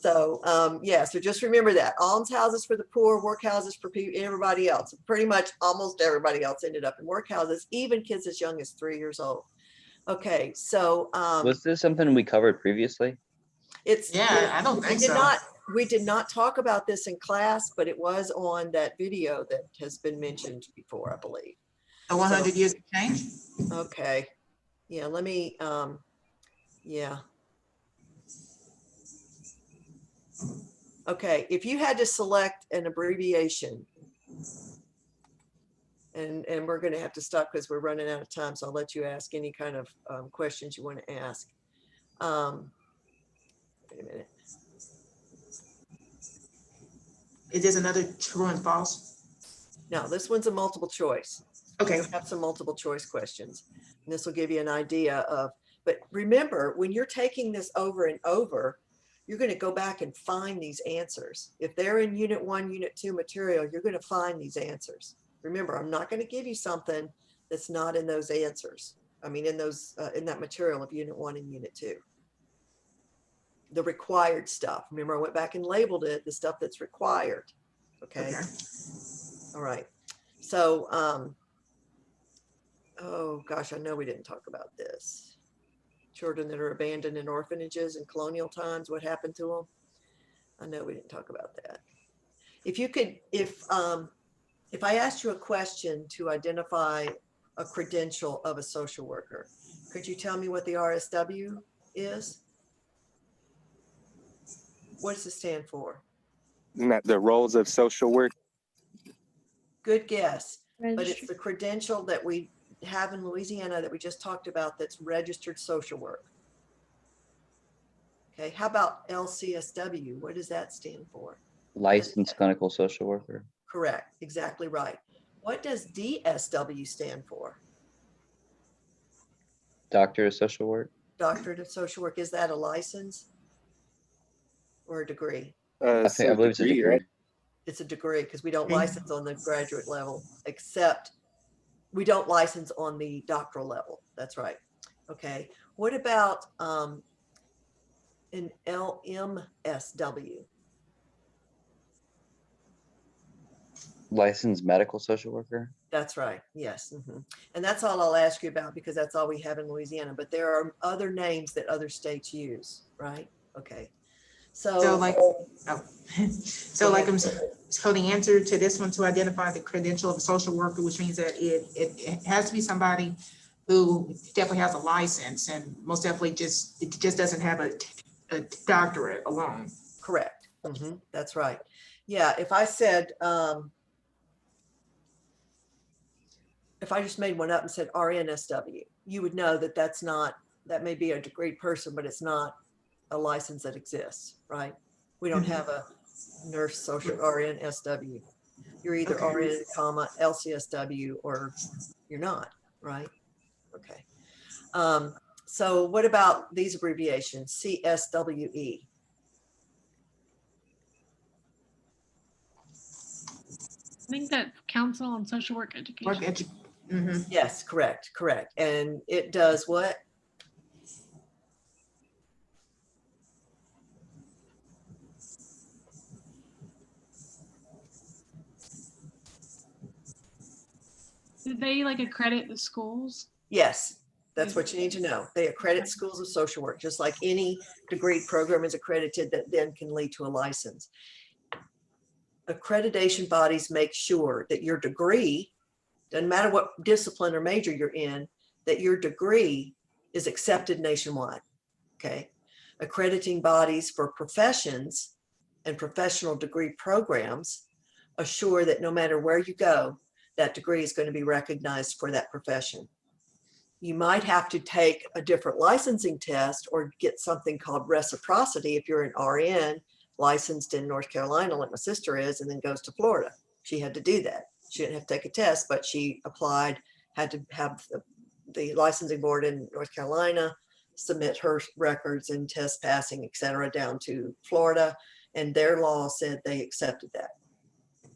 So yeah, so just remember that almshouses for the poor, workhouses for people, everybody else. Pretty much almost everybody else ended up in workhouses, even kids as young as 3 years old. Okay, so was this something we covered previously? I don't think so. We did not talk about this in class, but it was on that video that has been mentioned before, I believe. The 100 years of change? Okay. Yeah, let me, yeah. Okay, if you had to select an abbreviation, and we're going to have to stop because we're running out of time, so I'll let you ask any kind of questions you want to ask. Wait a minute. Is this another true and false? No, this one's a multiple choice. Okay. We have some multiple choice questions. And this will give you an idea of, but remember, when you're taking this over and over, you're going to go back and find these answers. If they're in Unit 1, Unit 2 material, you're going to find these answers. Remember, I'm not going to give you something that's not in those answers. I mean, in those in that material of Unit 1 and Unit 2. The required stuff. Remember, I went back and labeled it, the stuff that's required. Okay. All right. So, oh gosh, I know we didn't talk about this. Children that are abandoned in orphanages in colonial times, what happened to them? I know we didn't talk about that. If you could, if I asked you a question to identify a credential of a social worker, could you tell me what the RSW is? What does it stand for? Isn't that the roles of social work? Good guess, but it's Registered. the credential that we have in Louisiana that we just talked about that's registered social work. Okay, how about LCSW? What does that stand for? Licensed clinical social worker. Correct, exactly right. What does DSW stand for? Doctor of social work. Doctorate of Social Work. Is that a license or a degree? I believe it's a degree. right? It's a degree because we don't Okay. license on the graduate level, except we don't license on the doctoral level. That's right. Okay. What about an LMSW? Licensed medical social worker. That's right. Yes. And that's all I'll ask you about because that's all we have in Louisiana. But there are other names that other states use, right? Okay. So like, so the answer to this one, to identify the credential of a social worker, which means that it has to be somebody who definitely has a license and most definitely it just doesn't have a doctorate alone. Correct. That's right. Yeah. If I said, if I just made one up and said RNSW, you would know that that may be a degreed person, but it's not a license that exists, right? We don't have a nurse social RNSW. You're either Okay. RN, comma, LCSW, or you're not, right? Okay. So what about these abbreviations? CSWE. I think that's Council on Social Work Education. Yes, correct. And it does what? Did they like accredit the schools? Yes, that's what you need to know. They accredit schools of social work, just like any degree program is accredited that then can lead to a license. Accreditation bodies make sure that your degree, doesn't matter what discipline or major you're in, that your degree is accepted nationwide, okay? Accrediting bodies for professions and professional degree programs assure that no matter where you go, that degree is going to be recognized for that profession. You might have to take a different licensing test or get something called reciprocity if you're an RN licensed in North Carolina, like my sister is, and then goes to Florida. She had to do that. She didn't have to take a test, but she applied, had to have the licensing board in North Carolina submit her records and test passing, et cetera, down to Florida. And their law said they accepted that.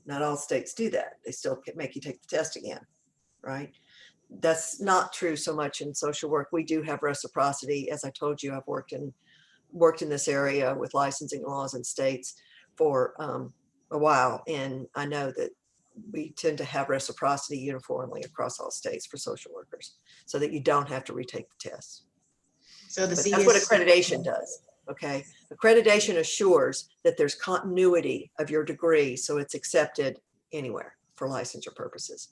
Not all states do that. They still make you take the test again, right? That's not true so much in social work. We do have reciprocity. As I told you, I've worked in this area with licensing laws in states for a while. And I know that we tend to have reciprocity uniformly across all states for social workers so that you don't have to retake the test. So That's what accreditation does. Okay. Accreditation assures that there's continuity of your degree, so it's accepted anywhere for licensure purposes.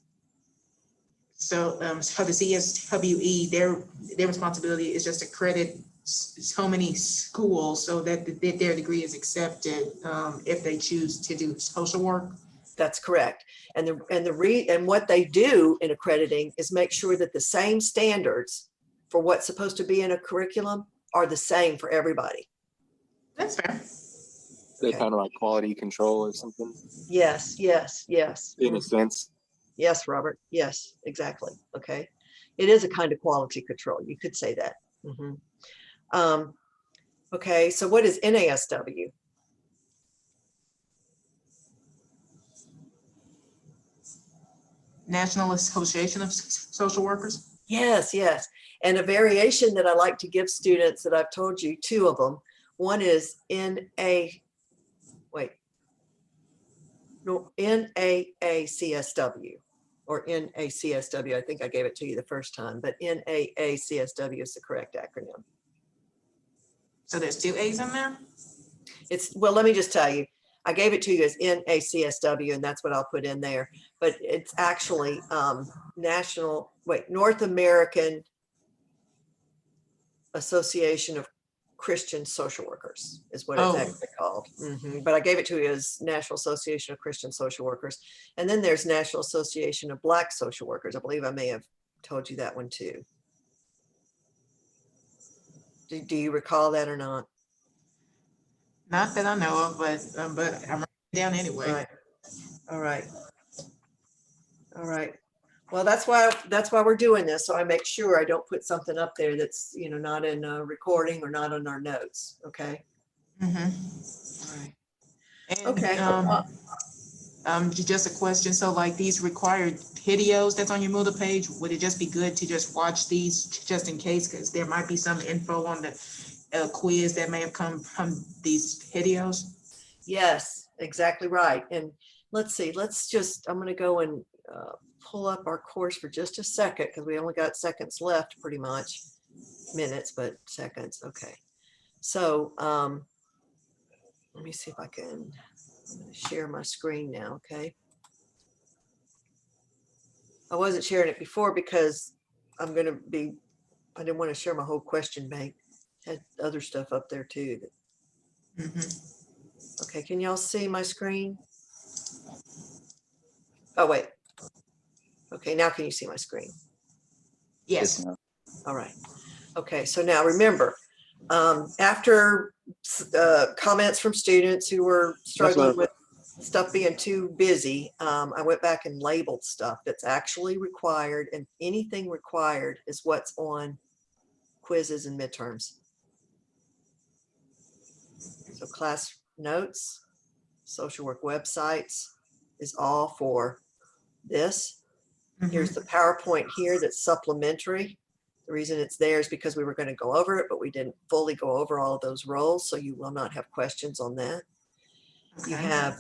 So for the CSWE, their responsibility is just to credit so many schools so that their degree is accepted if they choose to do social work. That's correct. And what they do in accrediting is make sure that the same standards for what's supposed to be in a curriculum are the same for everybody. That's fair. They kind of like quality control or something. Yes. In a sense. Yes, Robert. Yes, exactly. Okay. It is a kind of quality control. You could say that. Okay. So what is NASW? National Association of Social Workers. Yes. And a variation that I like to give students that I've told you, two of them. One is NAACSW or NACSW. I think I gave it to you the first time, but NAACSW is the correct acronym. So there's two A's in there? Well, let me just tell you, I gave it to you as NACSW, and that's what I'll put in there, but it's actually North American Association of Christian Social Workers is what it's Oh. actually called. But I gave it to you as National Association of Christian Social Workers. And then there's National Association of Black Social Workers. I believe I may have told you that one too. Do you recall that or not? Not that I know of, but I'm writing it down anyway. Right. All right. All right. Well, that's why we're doing this. So I make sure I don't put something up there that's, not in a recording or not on our notes. Okay. All right. And, Okay. just a question. So like these required videos that's on your Moodle page, would it just be good to just watch these just in case? Because there might be some info on the quiz that may have come from these videos. Yes, exactly right. And let's see, I'm going to go and pull up our course for just a second because we only got seconds left, pretty much. Minutes, but seconds. Okay. So let me see if I'm going to share my screen now. Okay. I wasn't sharing it before because I didn't want to share my whole question bank. Had other stuff up there too. Okay, can y'all see my screen? Oh, wait. Okay, now can you see my screen? Yes. All right. Okay, so now remember, after comments from students who were struggling with stuff being too busy, I went back and labeled stuff that's actually required, and anything required is what's on quizzes and midterms. So class notes, social work websites is all for this. Here's the PowerPoint here that's supplementary. The reason it's there is because we were going to go over it, but we didn't fully go over all of those roles, so you will not have questions on that. Okay. You have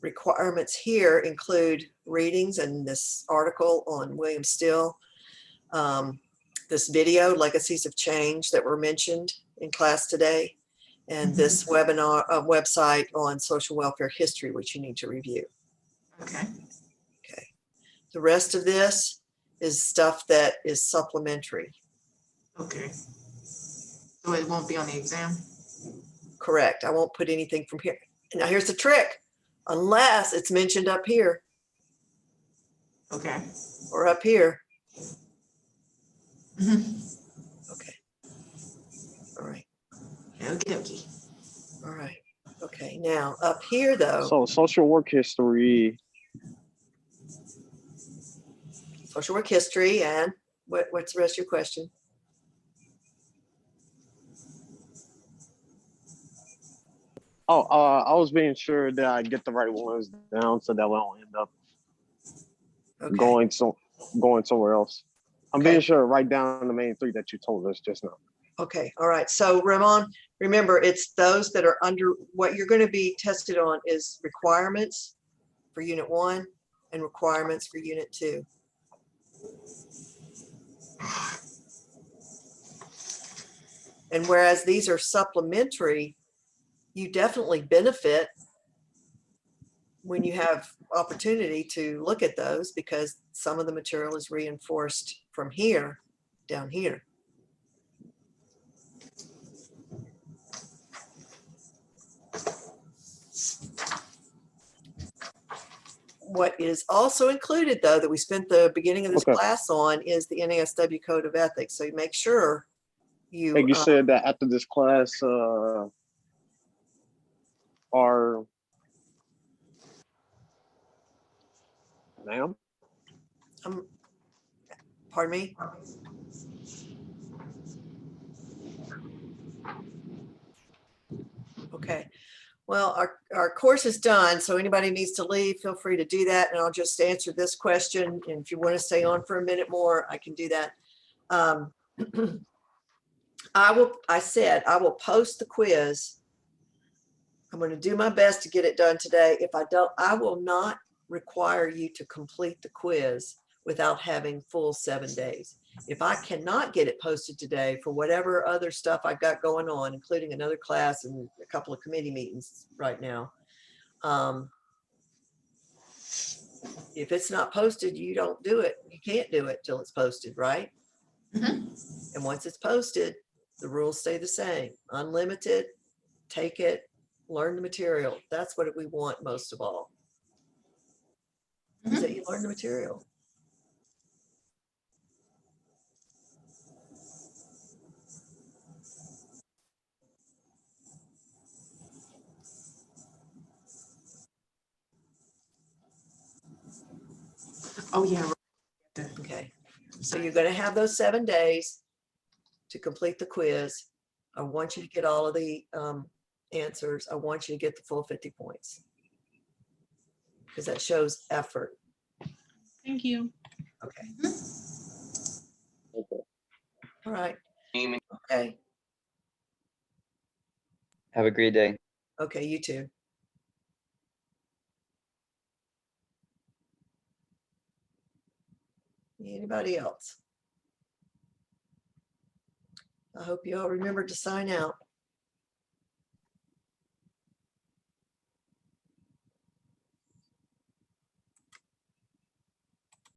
requirements here include readings and this article on William Still, this video, Legacies of Change, that were mentioned in class today, and this webinar website on social welfare history, which you need to review. Okay. Okay. The rest of this is stuff that is supplementary. Okay. So it won't be on the exam? Correct. I won't put anything from here. Now here's the trick. Unless it's mentioned up here. Okay. Or up here. Okay. All right. Okay. All right. Okay. Now up here though. So social work history. Social work history, and what's the rest of your question? Oh, I was being sure that I get the right ones down so that we don't end up going somewhere else. I'm being sure to write down the main three that you told us just now. Okay. All right. So Ramon, remember, it's those that are under what you're going to be tested on is requirements for Unit 1 and requirements for Unit 2. And whereas these are supplementary, you definitely benefit when you have opportunity to look at those because some of the material is reinforced from here down here. What is also included, though, that we spent the beginning of this class on is the NASW Code of Ethics. So you make sure you. Like you said that after this class, our ma'am. Pardon me. Okay. Well, our course is done, so anybody needs to leave, feel free to do that, and I'll just answer this question. And if you want to stay on for a minute more, I can do that. I said I will post the quiz. I'm going to do my best to get it done today. If I don't, I will not require you to complete the quiz without having full 7 days. If I cannot get it posted today for whatever other stuff I've got going on, including another class and a couple of committee meetings right now, if it's not posted, you don't do it. You can't do it till it's posted, right? And once it's posted, The rules stay the same. Unlimited, take it, learn the material. That's what we want most of all. Is that you learn the material. Oh, yeah. Okay. So you're going to have those 7 days to complete the quiz. I want you to get all of the answers. I want you to get the full 50 points because that shows effort. Thank you. Okay. Okay. All right. Okay. Have a great day. Okay. You too. Anybody else? I hope you all remember to sign out.